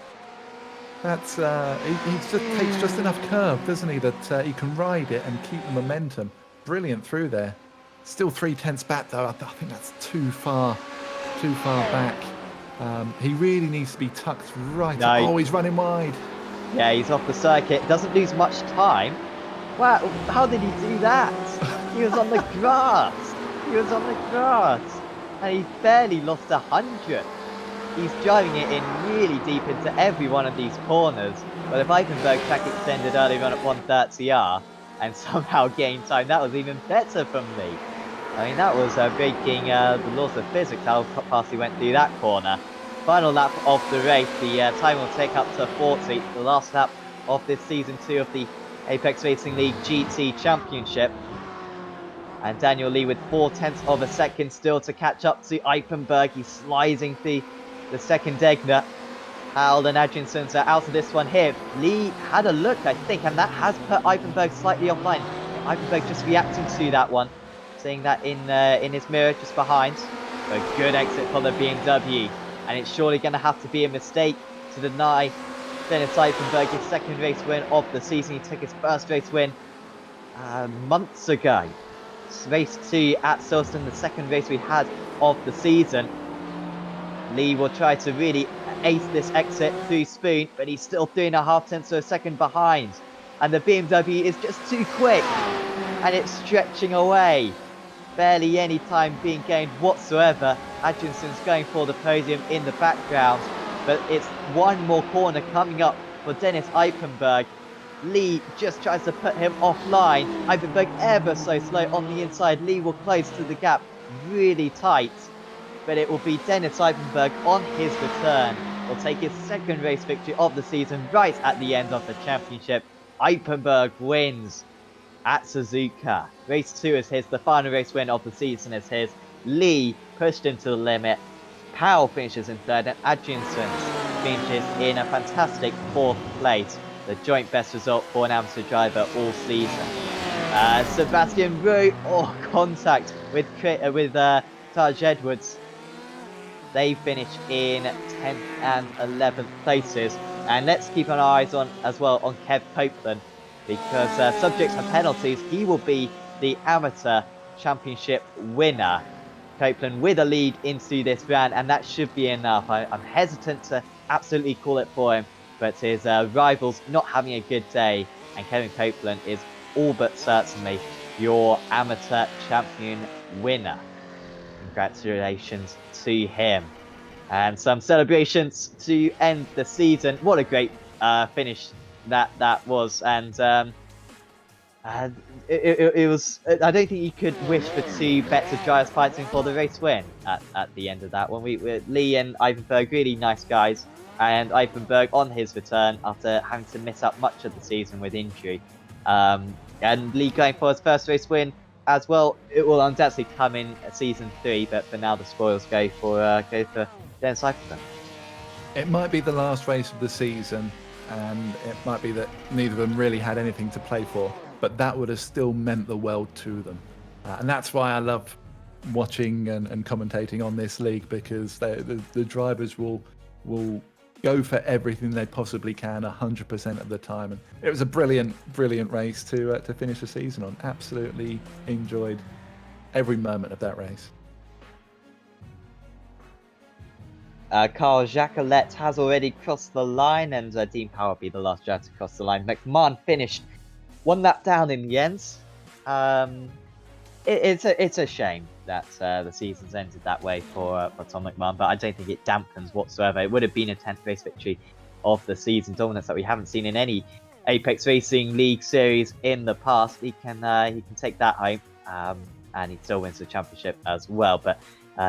That's he just takes just enough curve, doesn't he, that he can ride it and keep the momentum. Brilliant through there. Still 3/10 back though. I think that's too far back. He really needs to be tucked right up. Oh, he's running wide. Yeah, he's off the circuit. Doesn't lose much time. Wow, how did he do that? He was on the grass. He was on the grass. And he barely lost 100. He's driving it in really deep into every one of these corners. But if Eichenberg track extended earlier on at 130R and somehow gained time, that was even better from me. I mean, that was breaking the laws of physics, how fast he went through that corner. Final lap of the race, the time will take up to 40, the last lap of this Season 2 of the Apex Racing League GT Championship. And Daniel Lee with 0.4 of a second still to catch up to Eichenberg. He's sliding the second Degner. Howell and Adriansons are out of this one here. Lee had a look, I think, and that has put Eichenberg slightly offline. Eichenberg just reacting to that one. Seeing that in his mirror just behind. A good exit for the BMW. And it's surely going to have to be a mistake to deny Dennis Eichenberg his 2nd race win of the season. He took his 1st race win months ago. Race 2 at Silverstone, the 2nd race we had of the season. Lee will try to really ace this exit through Spoon, but he's still 3.5 of a second behind. And the BMW is just too quick. And it's stretching away. Barely any time being gained whatsoever. Adrianson's going for the podium in the background. But it's one more corner coming up for Dennis Eichenberg. Lee just tries to put him offline. Eichenberg ever so slow on the inside. Lee will close to the gap really tight. But it will be Dennis Eichenberg on his return. Will take his 2nd race victory of the season right at the end of the championship. Eichenberg wins at Suzuka. Race 2 is his. The final race win of the season is his. Lee pushed him to the limit. Powell finishes in 3rd and Adriansons finishes in a fantastic 4th place. The joint best result for an amateur driver all season. Sebastian Rowe, contact with Taj Edwards. They finish in 10th and 11th places. And let's keep our eyes on as well on Kev Copeland, because subject to penalties, he will be the amateur championship winner. Copeland with a lead into this round, and that should be enough. I'm hesitant to absolutely call it for him, but his rivals not having a good day, and Kevin Copeland is all but certainly your amateur champion winner. Congratulations to him. And some celebrations to end the season. What a great finish that was. And And it was. I don't think you could wish for two better drivers fighting for the race win at the end of that one. Lee and Ivanberg, really nice guys, and Ivanberg on his return after having to miss out much of the season with injury. And Lee going for his first race win as well. It will undoubtedly come in season 3, but for now the spoils go for Dennis Ivanberg. It might be the last race of the season, and it might be that neither of them really had anything to play for, but that would have still meant the world to them. And that's why I love watching and commentating on this league, because the drivers will go for everything they possibly can 100% of the time. And it was a brilliant race to finish the season on. Absolutely enjoyed every moment of that race. Carl Jacquelet has already crossed the line, and Dean Power will be the last driver to cross the line. McMahon finished 1 lap down in the end. It's a shame that the season's ended that way for Tom McMahon, but I don't think it dampens whatsoever. It would have been a 10th race victory of the season, dominance that we haven't seen in any Apex Racing League series in the past. He can take that home, and he still wins the championship as well. But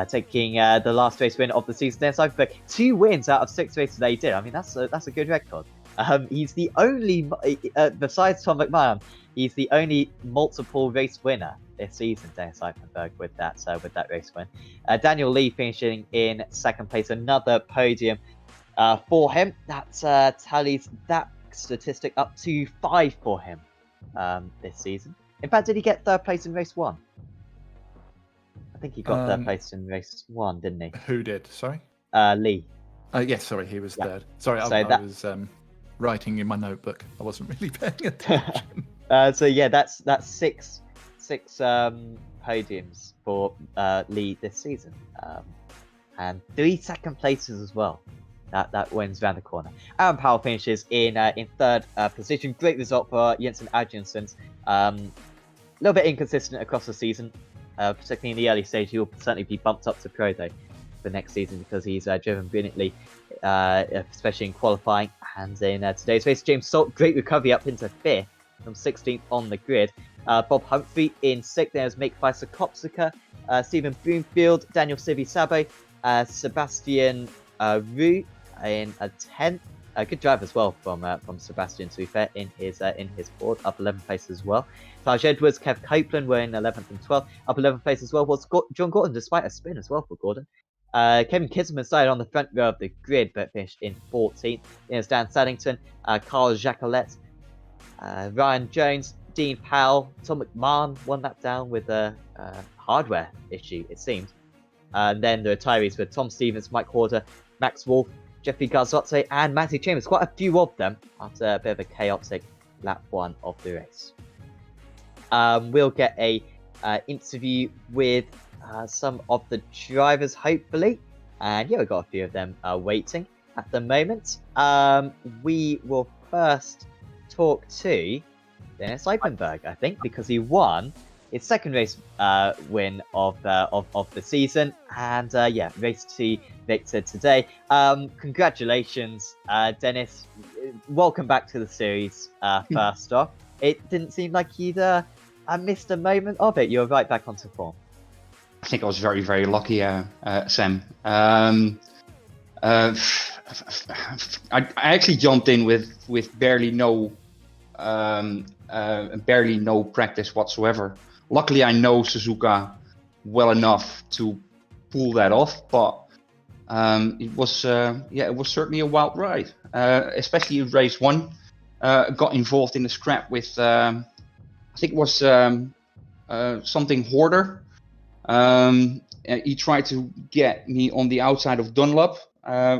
taking the last race win of the season, Dennis Ivanberg, 2 wins out of 6 races that he did. I mean, that's a good record. He's the only, besides Tom McMahon, he's the only multiple race winner this season, Dennis Ivanberg, with that race win. Daniel Lee finishing in 2nd place, another podium for him. That tallies that statistic up to 5 for him this season. In fact, did he get 3rd place in race 1? I think he got 3rd place in race 1, didn't he? Who did? Sorry? Lee. Yes, sorry, he was 3rd. Sorry, So I was writing in my notebook. I wasn't really paying attention. So yeah, that's 6 podiums for Lee this season, and 3 2nd places as well. That wins around the corner. Aaron Powell finishes in 3rd position. Great result for Jensen Adriansen. A little bit inconsistent across the season, particularly in the early stage. He will certainly be bumped up to pro though for next season, because he's driven brilliantly, especially in qualifying and in today's race. James Salt, great recovery up into 5th from 16th on the grid. Bob Humphrey in 6th. There's Make Weiser Kopsika, Stephen Broomfield, Daniel Sivi-Sabo, Sebastian Roux in a 10th. A good drive as well from Sebastian, to be fair, in his board, up 11th place as well. Taj Edwards, Kev Copeland were in 11th and 12th. Up 11th place as well was John Gordon, despite a spin as well for Gordon. Kevin Kisman started on the front row of the grid, but finished in 14th. There's Dan Saddington, Carl Jacquelet, Ryan Jones, Dean Powell, Tom McMahon won that down with a hardware issue, it seems. And then the retirees were Tom Stevens, Mike Horder, Max Wolf, Jeffrey Garzotze, and Matty Chambers. Quite a few of them after a bit of a chaotic lap 1 of the race. We'll get a interview with some of the drivers, hopefully. And yeah, we've got a few of them waiting at the moment. We will first talk to Dennis Ivanberg, I think, because he won his 2nd race win of the season, and yeah, race 2 victor today. Congratulations, Dennis. Welcome back to the series. First off, it didn't seem like you'd missed a moment of it. You're right back onto form. I think I was very, very lucky, Sam. I actually jumped in with barely no practice whatsoever. Luckily, I know Suzuka well enough to pull that off, but it was certainly a wild ride, especially in race 1. Got involved in a scrap with I think it was something Hoarder. He tried to get me on the outside of Dunlop,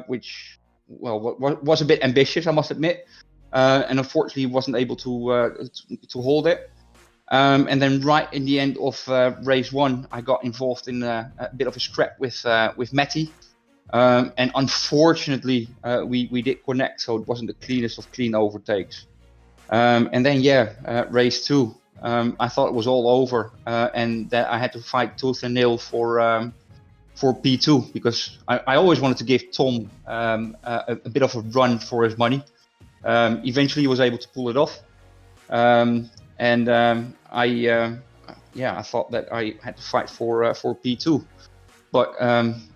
which was a bit ambitious, I must admit, and unfortunately wasn't able to hold it. And then right in the end of race 1, I got involved in a bit of a scrap with Matty, and unfortunately we did connect, so it wasn't the cleanest of clean overtakes. And then race 2. I thought it was all over, and that I had to fight tooth and nail for P2, because I always wanted to give Tom a bit of a run for his money. Eventually, he was able to pull it off. and I thought that I had to fight for P2, but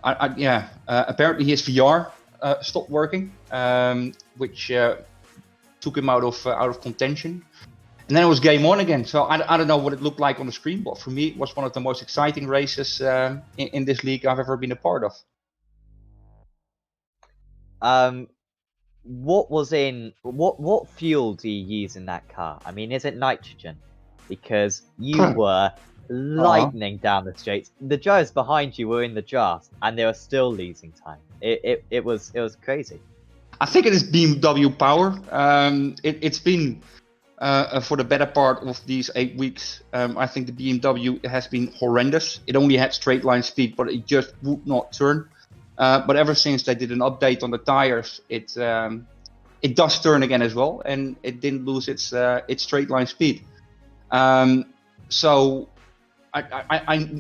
apparently his VR stopped working, which took him out of contention. And then it was game on again. So I don't know what it looked like on the screen, but for me, it was one of the most exciting races in this league I've ever been a part of. What fuel do you use in that car? I mean, is it nitrogen? Because you were lightning down the straights. The drivers behind you were in the draft, and they were still losing time. It was crazy. I think it is BMW power. It's been for the better part of these 8 weeks. I think the BMW has been horrendous. It only had straight line speed, but it just would not turn. But ever since they did an update on the tires, it does turn again as well, and it didn't lose its straight line speed. So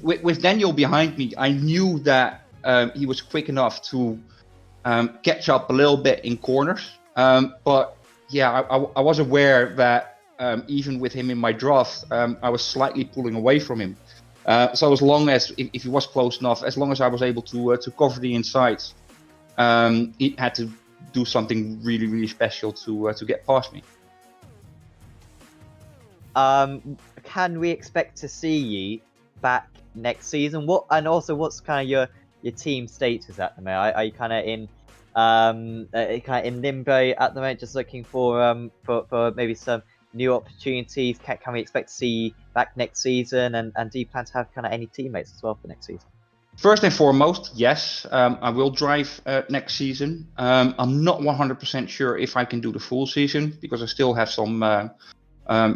with Daniel behind me, I knew that he was quick enough to catch up a little bit in corners. But yeah, I was aware that even with him in my draft, I was slightly pulling away from him. So as long as, if he was close enough, as long as I was able to cover the insides, he had to do something really, really special to get past me. Can we expect to see you back next season? What's kind of your team status at the moment? Are you kind of in limbo at the moment, just looking for maybe some new opportunities? Can we expect to see you back next season? And do you plan to have kind of any teammates as well for next season? First and foremost, yes, I will drive next season. I'm not 100% sure if I can do the full season because I still have some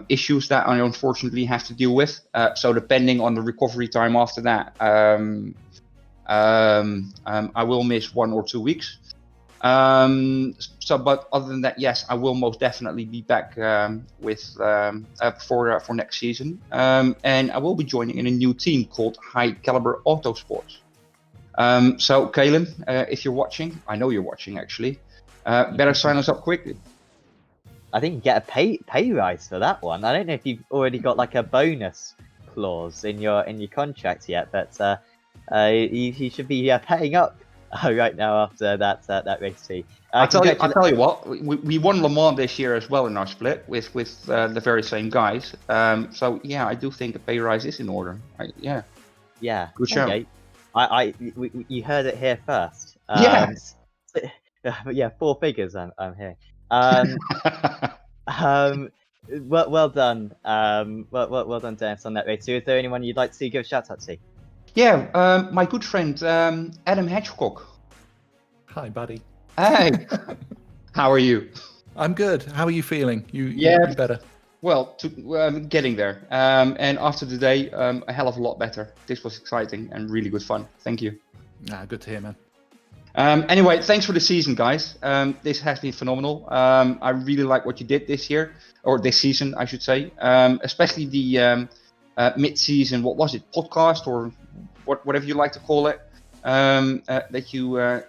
issues that I unfortunately have to deal with. So depending on the recovery time after that, I will miss 1 or 2 weeks. But other than that, yes, I will most definitely be back for next season. And I will be joining in a new team called High Caliber Autosports. So Kalen, if you're watching, I know you're watching actually, better sign us up quickly. I think you get a pay rise for that one. I don't know if you've already got like a bonus clause in your contract yet, but you should be paying up right now after that race too. I'll tell you what, we won Le Mans this year as well in our split with the very same guys. So yeah, I do think a pay rise is in order. Yeah. Good show. Okay. You heard it here first. Yes. Yeah, 4 figures. I'm hearing. Well done. Well done, Dennis, on that race too. Is there anyone you'd like to give a shout out to? Yeah, my good friend Adam Hedgecock. Hi, buddy. Hey, how are you? I'm good. How are you feeling? You better? Well, getting there. And after today, a hell of a lot better. This was exciting and really good fun. Thank you. Good to hear, man. Anyway, thanks for the season, guys. This has been phenomenal. I really like what you did this year, or this season, I should say. Especially the mid-season, what was it, podcast or whatever you like to call it, that you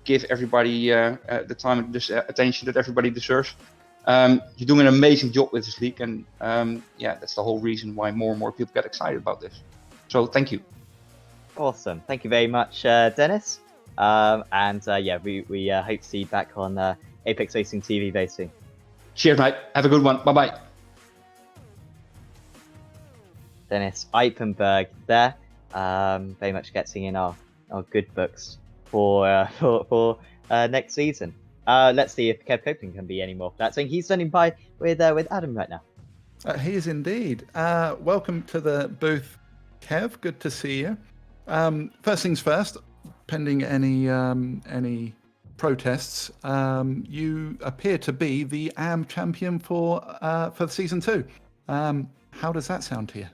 give everybody the time and attention that everybody deserves. You're doing an amazing job with this league, and that's the whole reason why more and more people get excited about this. So thank you. Awesome. Thank you very much, Dennis. We hope to see you back on Apex Racing TV very soon. Cheers, mate. Have a good one. Bye-bye. Dennis Eipenberg there, very much getting in our good books for next season. Let's see if Kev Copeland can be any more for that. So he's standing by with Adam right now. He is indeed. Welcome to the booth, Kev. Good to see you. First things first, pending any protests, you appear to be the AM champion for season 2. How does that sound to you?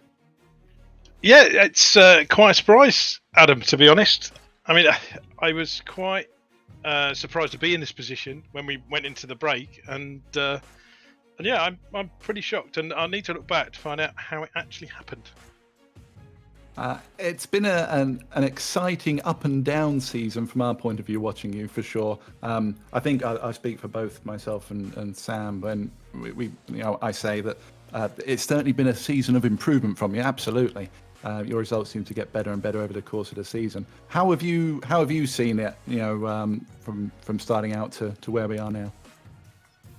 Yeah, it's quite a surprise, Adam, to be honest. I mean, I was quite surprised to be in this position when we went into the break, and yeah, I'm pretty shocked, and I need to look back to find out how it actually happened. It's been an exciting up and down season from our point of view, watching you for sure. I think I speak for both myself and Sam when I say that It's certainly been a season of improvement from you. Absolutely, your results seem to get better and better over the course of the season. How have you seen it? From starting out to where we are now.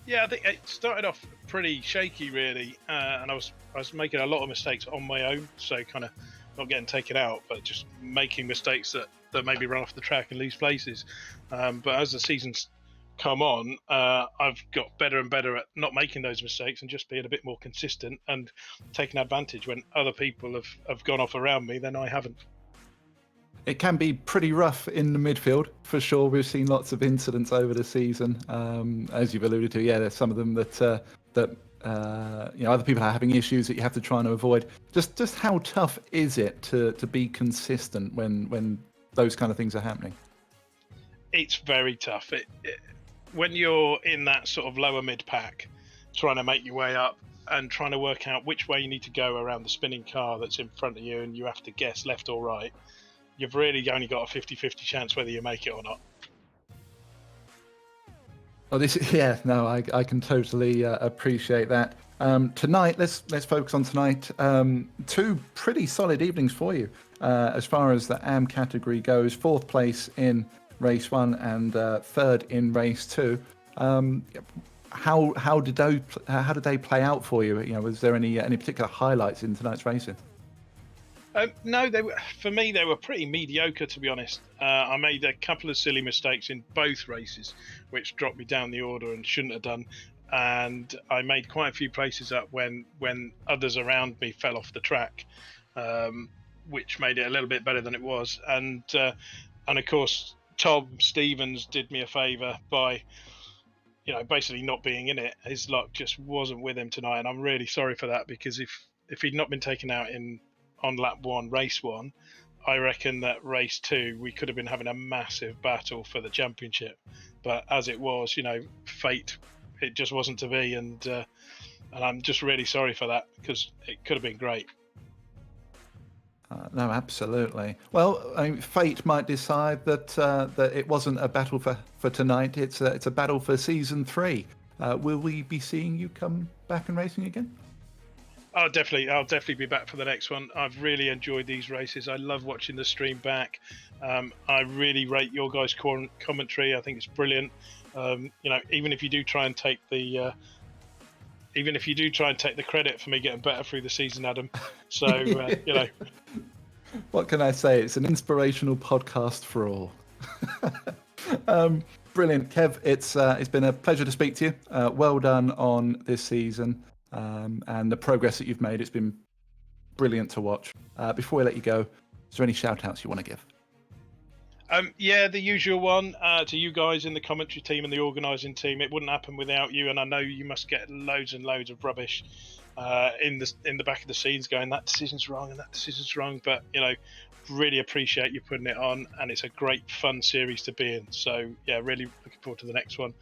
Yeah, I think it started off pretty shaky, really, and I was making a lot of mistakes on my own, so kind of not getting taken out, but just making mistakes that maybe run off the track and lose places. But as the season's come on, I've got better and better at not making those mistakes and just being a bit more consistent and taking advantage when other people have gone off around me, then I haven't. It can be pretty rough in the midfield, for sure. We've seen lots of incidents over the season, as you've alluded to. Yeah, there's some of them that other people are having issues that you have to try and avoid. Just how tough is it to be consistent when those kind of things are happening? It's very tough. When you're in that sort of lower mid pack, trying to make your way up and trying to work out which way you need to go around the spinning car that's in front of you, and you have to guess left or right. You've really only got a 50-50 chance whether you make it or not. Oh, I can totally appreciate that. Tonight, let's focus on tonight. Two pretty solid evenings for you as far as the AM category goes. 4th place in race 1 and 3rd in race 2. How did they play out for you? Was there any particular highlights in tonight's racing? No, for me they were pretty mediocre, to be honest. I made a couple of silly mistakes in both races, which dropped me down the order and shouldn't have done. And I made quite a few places up when others around me fell off the track, which made it a little bit better than it was. And of course, Tom Stevens did me a favour by, basically not being in it. His luck just wasn't with him tonight, and I'm really sorry for that, because if he'd not been taken out on lap 1, race 1, I reckon that race 2 we could have been having a massive battle for the championship. But as it was, fate, it just wasn't to be, and I'm just really sorry for that, because it could have been great. No, absolutely. Well, fate might decide that it wasn't a battle for tonight. It's a battle for season 3. Will we be seeing you come back and racing again? I'll definitely be back for the next one. I've really enjoyed these races. I love watching the stream back. I really rate your guys' commentary. I think it's brilliant. Even if you do try and take the credit for me getting better through the season, Adam. So What can I say? It's an inspirational podcast for all. Brilliant, Kev. It's been a pleasure to speak to you. Well done on this season. And the progress that you've made. It's been brilliant to watch. Before we let you go, is there any shout outs you want to give? The usual one to you guys in the commentary team and the organising team. It wouldn't happen without you, and I know you must get loads and loads of rubbish in the back of the scenes going, that decision's wrong and that decision's wrong, but really appreciate you putting it on, and it's a great fun series to be in. So yeah, really looking forward to the next one.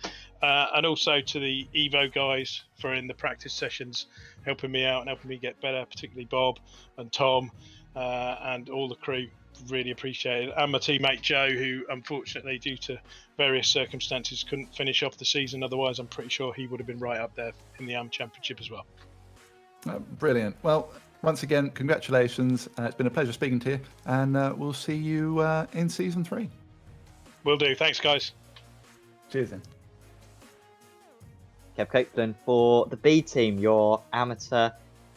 And also to the Evo guys for in the practice sessions, helping me out and helping me get better, particularly Bob and Tom and all the crew. Really appreciate it. And my teammate Joe, who unfortunately due to various circumstances couldn't finish off the season. Otherwise I'm pretty sure he would have been right up there in the AM Championship as well. Brilliant. Well, once again, congratulations. It's been a pleasure speaking to you, and we'll see you in season 3. Will do. Thanks, guys. Cheers then. Kev Copeland for the B team, your amateur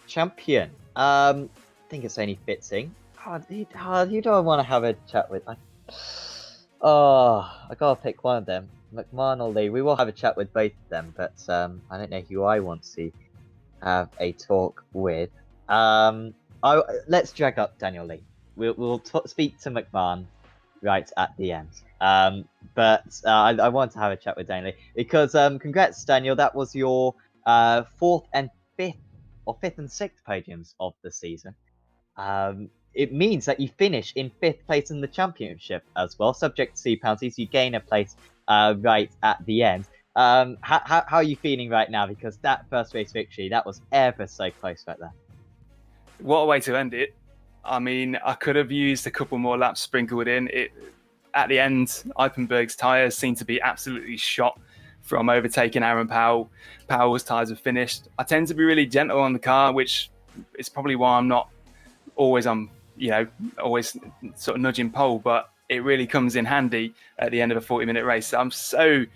champion. I think it's only fitting. Who do I want to have a chat with? I gotta pick one of them, McMahon or Lee. We will have a chat with both of them, but I don't know who I want to have a talk with. Let's drag up Daniel Lee. We'll speak to McMahon right at the end. But I want to have a chat with Daniel Lee because congrats, Daniel. That was your 4th and 5th, or 5th and 6th podiums of the season. It means that you finish in 5th place in the championship as well. Subject to C penalties, you gain a place right at the end. How are you feeling right now? Because that first race victory, that was ever so close right there. What a way to end it. I mean, I could have used a couple more laps sprinkled in. At the end, Eipenberg's tyres seemed to be absolutely shot from overtaking Aaron Powell. Powell's tyres have finished. I tend to be really gentle on the car, which is probably why I'm not always always sort of nudging pole, but it really comes in handy at the end of a 40-minute race. So I'm so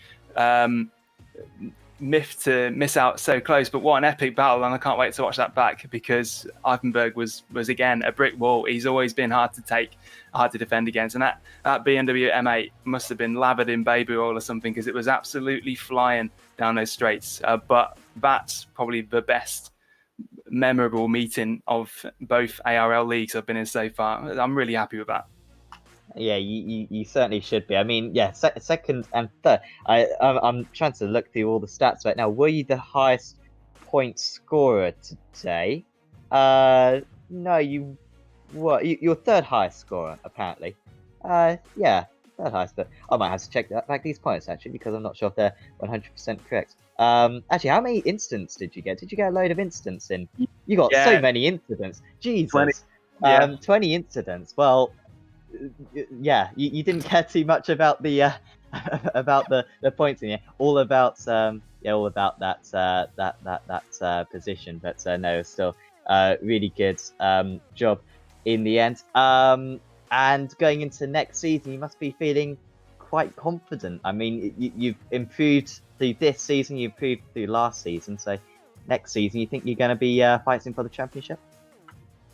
miffed to miss out so close, but what an epic battle, and I can't wait to watch that back, because Eifenberg was again a brick wall. He's always been hard to defend against, and that BMW M8 must have been lathered in baby oil or something, because it was absolutely flying down those straights. But that's probably the best memorable meeting of both ARL leagues I've been in so far. I'm really happy with that. Yeah, you certainly should be. I mean, yeah, second and third. I'm trying to look through all the stats right now. Were you the highest point scorer today? No, you were. You're third highest scorer apparently. Yeah, third highest. But I might have to check back these points actually, because I'm not sure if they're 100% correct. Actually, how many incidents did you get? Did you get a load of incidents in? You got so many incidents. Jesus. 20. 20 incidents. Well, yeah, you didn't care too much about the about the points in here. All about that position. But no, still really good job in the end. And going into next season, you must be feeling quite confident. I mean, you've improved through this season, you improved through last season. So next season, you think you're going to be fighting for the championship?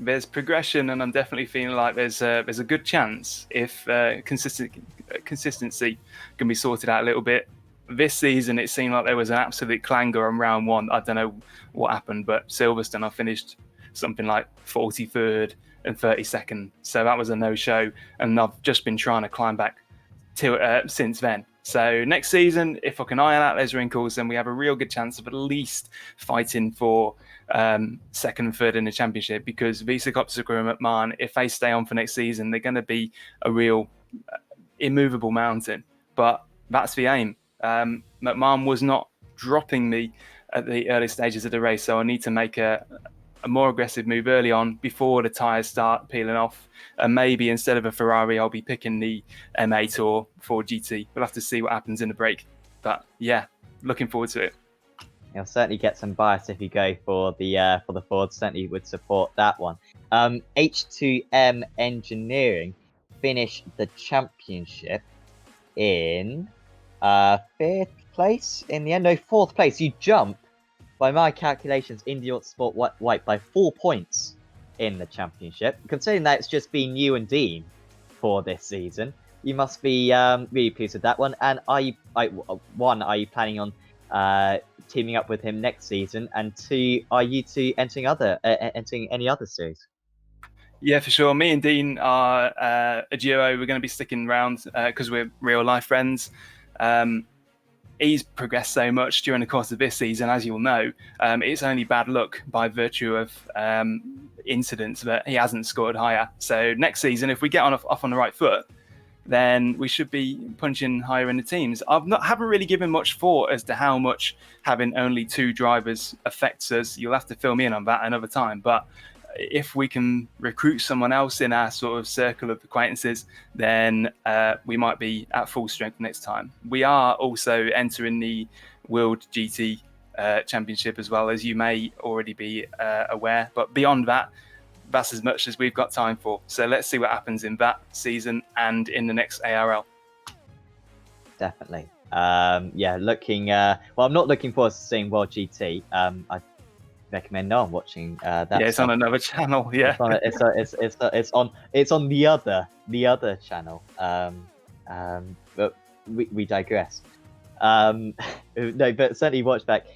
There's progression, and I'm definitely feeling like there's a good chance if consistency can be sorted out a little bit. This season, it seemed like there was an absolute clangor on round one. I don't know what happened, but Silverstone, I finished something like 43rd and 32nd. So that was a no-show, and I've just been trying to climb back since then. So next season, if I can iron out those wrinkles, then we have a real good chance of at least fighting for second and third in the championship, because Visa Copsica and McMahon, if they stay on for next season, they're going to be a real immovable mountain. But that's the aim. McMahon was not dropping me at the early stages of the race, so I need to make a more aggressive move early on before the tyres start peeling off. And maybe instead of a Ferrari, I'll be picking the M8 or Ford GT. We'll have to see what happens in the break. But yeah, looking forward to it. You'll certainly get some bias if you go for the Ford. Certainly would support that one. H2M Engineering finished the championship in 5th place in the end. No, 4th place. You jump, by my calculations, Indy Autosport White by 4 points in the championship. Considering that it's just been you and Dean for this season, you must be really pleased with that one. And are you planning on teaming up with him next season? And 2, are you two entering any other series? Yeah, for sure. Me and Dean are a duo. We're going to be sticking around because we're real life friends. He's progressed so much during the course of this season, as you'll know. It's only bad luck by virtue of incidents that he hasn't scored higher. So next season, if we get off on the right foot, then we should be punching higher in the teams. Haven't really given much thought as to how much having only 2 drivers affects us. You'll have to fill me in on that another time. But if we can recruit someone else in our sort of circle of acquaintances, then we might be at full strength next time. We are also entering the World GT Championship as well, as you may already be aware. But beyond that, that's as much as we've got time for. So let's see what happens in that season and in the next ARL. Definitely. Yeah, looking. Well, I'm not looking forward to seeing World GT. I recommend no one watching that. Yeah, it's stuff. on another channel. Yeah, it's on the other channel. But we digress. No, but certainly watch back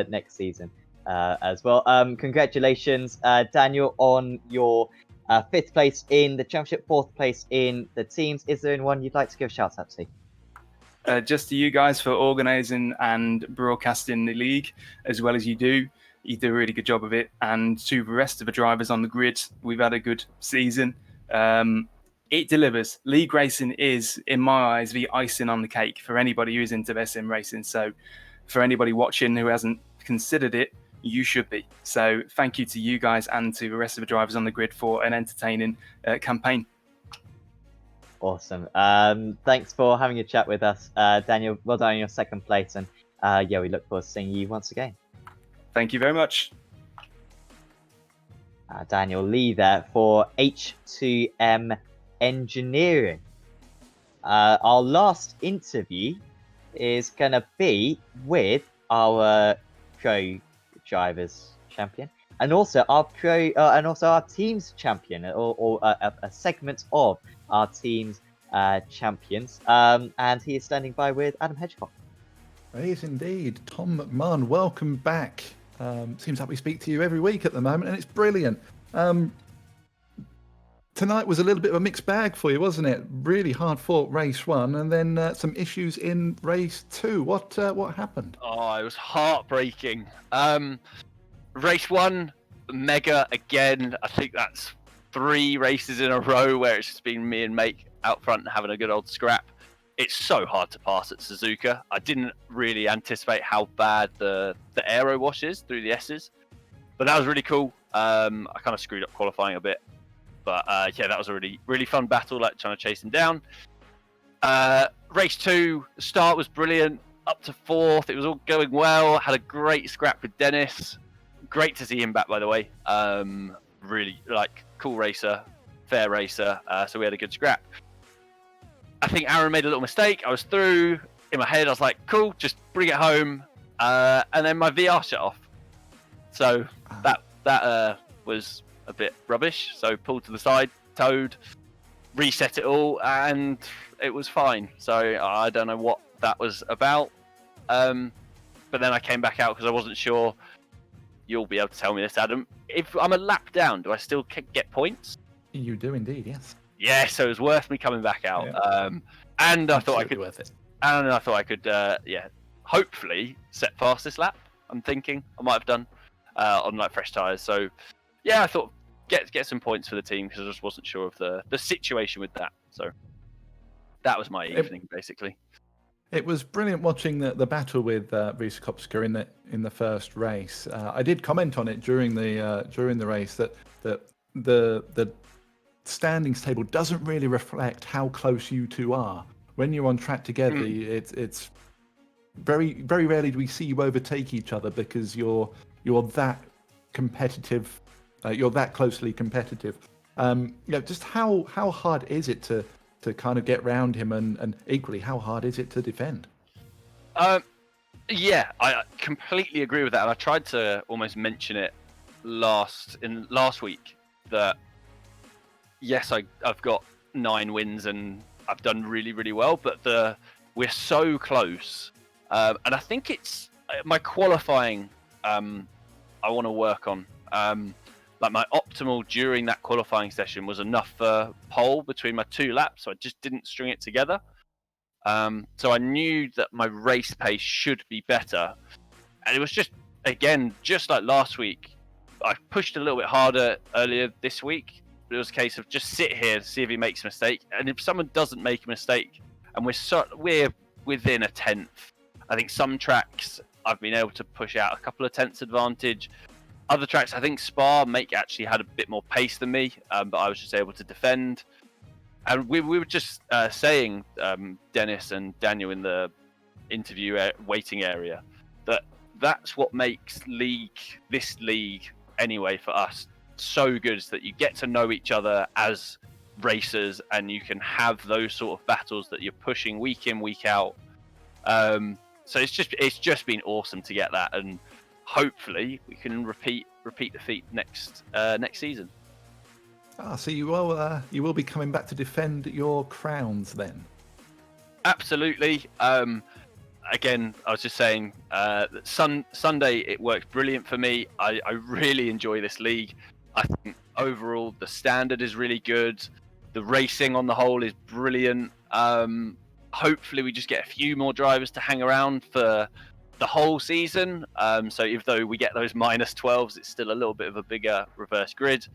next season as well. Congratulations, Daniel, on your 5th place in the championship, 4th place in the teams. Is there anyone you'd like to give a shout out to? Just to you guys for organising and broadcasting the league as well as you do. You do a really good job of it. And to the rest of the drivers on the grid, we've had a good season. It delivers. League racing is, in my eyes, the icing on the cake for anybody who's into their sim racing. So for anybody watching who hasn't considered it, you should be. So thank you to you guys and to the rest of the drivers on the grid for an entertaining campaign. Awesome. Thanks for having a chat with us, Daniel. Well done on your 2nd place, and yeah, we look forward to seeing you once again. Thank you very much. Daniel Lee there for H2M Engineering. Our last interview is gonna be with our pro drivers champion, and also our team's champion, or a segment of our team's champions. And he is standing by with Adam Hedgecock. It is indeed. Tom McMahon, welcome back. Seems like we speak to you every week at the moment, and it's brilliant. Tonight was a little bit of a mixed bag for you, wasn't it? Really hard fought race 1, and then some issues in race 2. What happened? Oh, it was heartbreaking. Race 1, mega again. I think that's 3 races in a row where it's just been me and Make out front having a good old scrap. It's so hard to pass at Suzuka. I didn't really anticipate how bad the aero wash is through the S's, but that was really cool. I kind of screwed up qualifying a bit, but yeah, that was a really fun battle, like trying to chase him down. Race 2, the start was brilliant, up to 4th. It was all going well. Had a great scrap with Dennis. Great to see him back, by the way. Really cool racer, fair racer. So we had a good scrap. I think Aaron made a little mistake. I was through. In my head, I was like, cool, just bring it home. And then my VR shut off. So that was a bit rubbish. So pulled to the side, towed, reset it all, and it was fine. So I don't know what that was about. But then I came back out because I wasn't sure. You'll be able to tell me this, Adam. If I'm a lap down, do I still get points? You do indeed, yes. Yeah, so it was worth me coming back out. Yeah. And I thought I Absolutely could, worth it. and I thought I could, hopefully set past this lap. I'm thinking I might have done on like fresh tires. So yeah, I thought get some points for the team because I just wasn't sure of the situation with that. So that was my evening basically. It was brilliant watching the battle with Suzuka in the first race. I did comment on it during the race that the standings table doesn't really reflect how close you two are. When you're on track together, it's very very rarely do we see you overtake each other because you're that competitive. You're that closely competitive. Just how hard is it to kind of get round him, and equally, how hard is it to defend? Yeah, I completely agree with that. And I tried to almost mention it last week that yes, I've got 9 wins and I've done really, really well, but we're so close. And I think it's my qualifying I want to work on. Like my optimal during that qualifying session was enough for pole between my 2 laps, so I just didn't string it together. So I knew that my race pace should be better, and it was just like last week. I pushed a little bit harder earlier this week, but it was a case of just sit here, see if he makes a mistake, and if someone doesn't make a mistake, and we're within a tenth. I think some tracks I've been able to push out a couple of tenths advantage. Other tracks, I think Spa, Make actually had a bit more pace than me, but I was just able to defend. And we were just saying, Dennis and Daniel in the interview waiting area, that's what makes this league anyway for us so good, is that you get to know each other as racers and you can have those sort of battles that you're pushing week in, week out. So it's just been awesome to get that, and hopefully we can repeat the feat next season. So you will be coming back to defend your crowns then? Absolutely. Again, I was just saying that Sunday it worked brilliant for me. I really enjoy this league. I think overall the standard is really good. The racing on the whole is brilliant. Hopefully we just get a few more drivers to hang around for the whole season. So even though we get those -12s, it's still a little bit of a bigger reverse grid.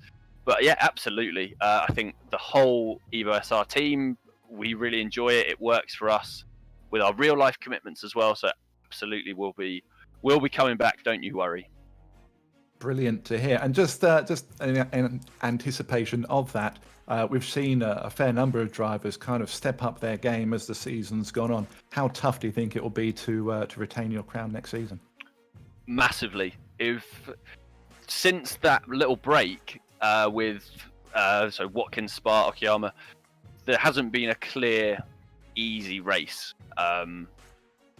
But yeah, absolutely. I think the whole Evo SR team, we really enjoy it. It works for us with our real life commitments as well. So absolutely, we'll be coming back. Don't you worry. Brilliant to hear. And just in anticipation of that, we've seen a fair number of drivers kind of step up their game as the season's gone on. How tough do you think it will be to retain your crown next season? Massively. Since that little break with Watkins, Spa, Okayama, there hasn't been a clear, easy race.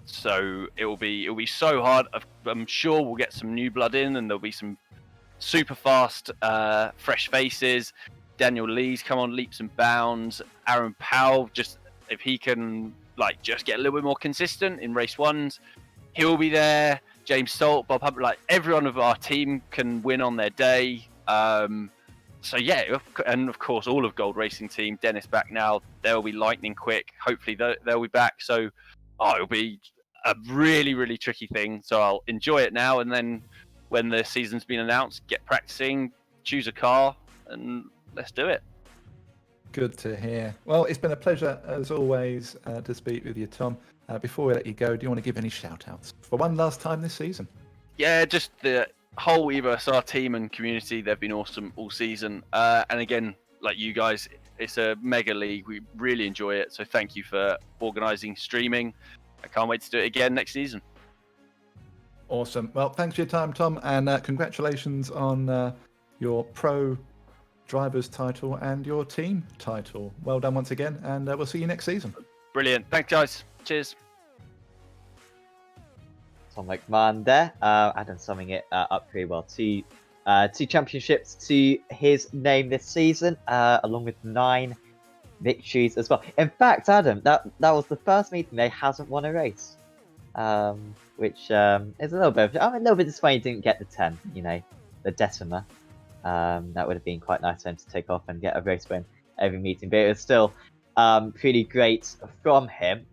So it'll be so hard. I'm sure we'll get some new blood in, and there'll be some super fast, fresh faces. Daniel Lee's come on leaps and bounds. Aaron Powell, just if he can just get a little bit more consistent in race ones, he'll be there. James Salt, Bob Hubbard, everyone of our team can win on their day. So yeah, and of course all of Gold Racing team, Dennis back now, they'll be lightning quick. Hopefully they'll be back. So it'll be a really, really tricky thing. So I'll enjoy it now, and then when the season's been announced, get practicing, choose a car, and let's do it. Good to hear. Well, it's been a pleasure as always to speak with you, Tom. Before we let you go, do you want to give any shout-outs for one last time this season? Yeah, just the whole EVSR team and community. They've been awesome all season. And again, like you guys, it's a mega league. We really enjoy it. So thank you for organising streaming. I can't wait to do it again next season. Awesome. Well, thanks for your time, Tom, and congratulations on your pro drivers title and your team title. Well done once again, and we'll see you next season. Brilliant. Thanks, guys. Cheers. Tom McMahon there. Adam summing it up pretty well. Two championships to his name this season, along with 9 victories as well. In fact, Adam, that was the first meeting they hasn't won a race, which is a little bit. I'm a little bit disappointed he didn't get the 10. The Decima. That would have been quite nice for him to take off and get a race win every meeting. But it was still pretty great from him.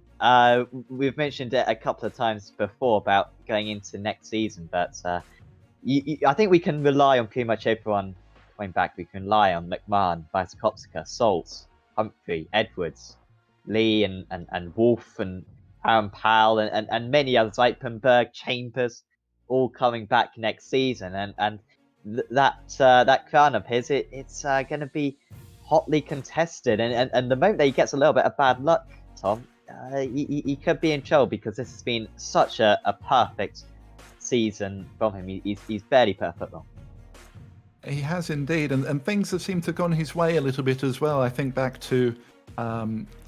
We've mentioned it a couple of times before about going into next season, but I think we can rely on pretty much everyone coming back. We can rely on McMahon, Vizakopska, Saltz, Humphrey, Edwards, Lee, and Wolf, and Aaron Powell, and many others like Pemberg, Chambers, all coming back next season. And that crown of his, it's going to be hotly contested. And the moment that he gets a little bit of bad luck, Tom, he could be in trouble, because this has been such a perfect season from him. He's barely put a foot wrong. He has indeed, and things have seemed to have gone his way a little bit as well. I think back to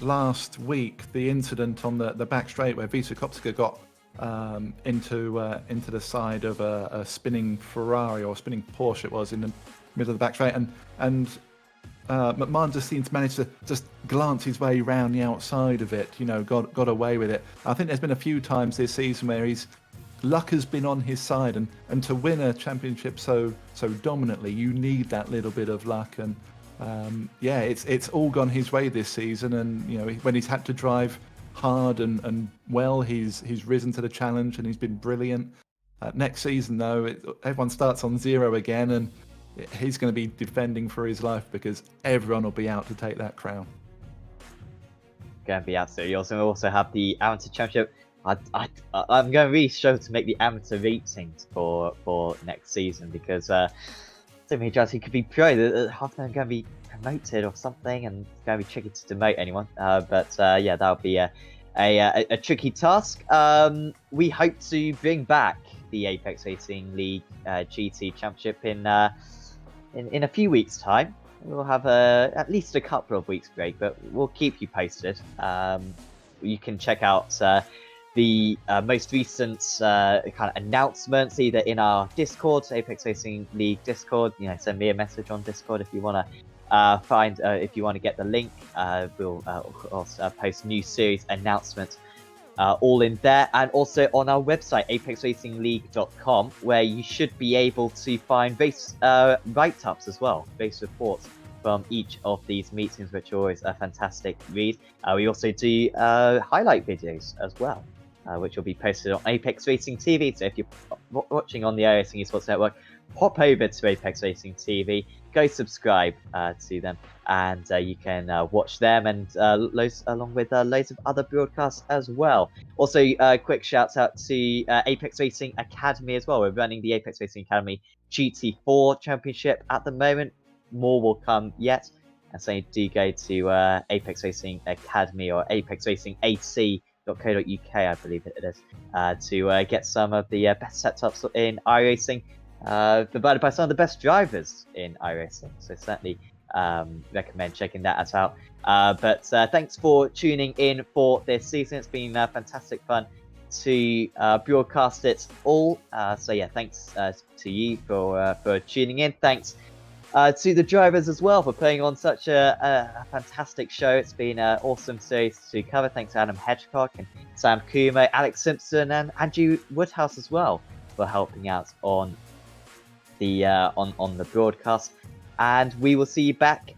last week, the incident on the back straight where Vizakopska got into the side of a spinning Ferrari, or spinning Porsche it was, in the middle of the back straight, and McMahon just seemed to manage to just glance his way around the outside of it, got away with it. I think there's been a few times this season where luck has been on his side, and to win a championship so dominantly, you need that little bit of luck. And it's all gone his way this season. And when he's had to drive hard and well, he's risen to the challenge, and he's been brilliant. Next season, though, everyone starts on 0 again, and he's going to be defending for his life, because everyone will be out to take that crown. Going to be absolutely. You also have the amateur championship. I'm going to really struggle to make the amateur ratings for next season, because so many drivers who could be pro, half of them are going to be promoted or something, and it's going to be tricky to demote anyone. But that'll be a tricky task. We hope to bring back the Apex Racing League GT Championship in a few weeks' time. We'll have at least a couple of weeks break, but we'll keep you posted. You can check out the most recent kind of announcements either in our Discord, Apex Racing League Discord. Send me a message on Discord if you want to if you want to get the link. We'll also post new series announcements all in there, and also on our website, apexracingleague.com, where you should be able to find race write-ups as well, race reports from each of these meetings, which are always a fantastic read. We also do highlight videos as well, which will be posted on Apex Racing TV. So if you're watching on the iRacing Esports Network, hop over to Apex Racing TV, go subscribe to them, and you can watch them and along with loads of other broadcasts as well. Also, quick shout out to Apex Racing Academy as well. We're running the Apex Racing Academy GT4 Championship at the moment. More will come yet. And so do go to Apex Racing Academy or apexracingac.co.uk, I believe it is, to get some of the best setups in iRacing, provided by some of the best drivers in iRacing. So certainly recommend checking that out. But thanks for tuning in for this season. It's been fantastic fun to broadcast it all. So yeah, thanks to you for tuning in. Thanks to the drivers as well for putting on such a fantastic show. It's been an awesome series to cover. Thanks to Adam Hedgecock and Sam Kumo, Alex Simpson, and Andrew Woodhouse as well for helping out on the on the broadcast. And we will see you back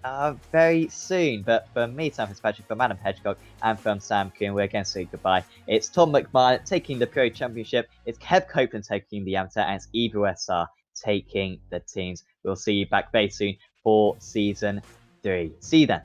very soon. But from me, Sam Fitzpatrick, from Adam Hedgecock, and from Sam Kuhn, we're going to say goodbye. It's Tom McMahon taking the Pro Championship. It's Kev Copeland taking the amateur, and it's Evo SR taking the teams. We'll see you back very soon for Season 3. See you then.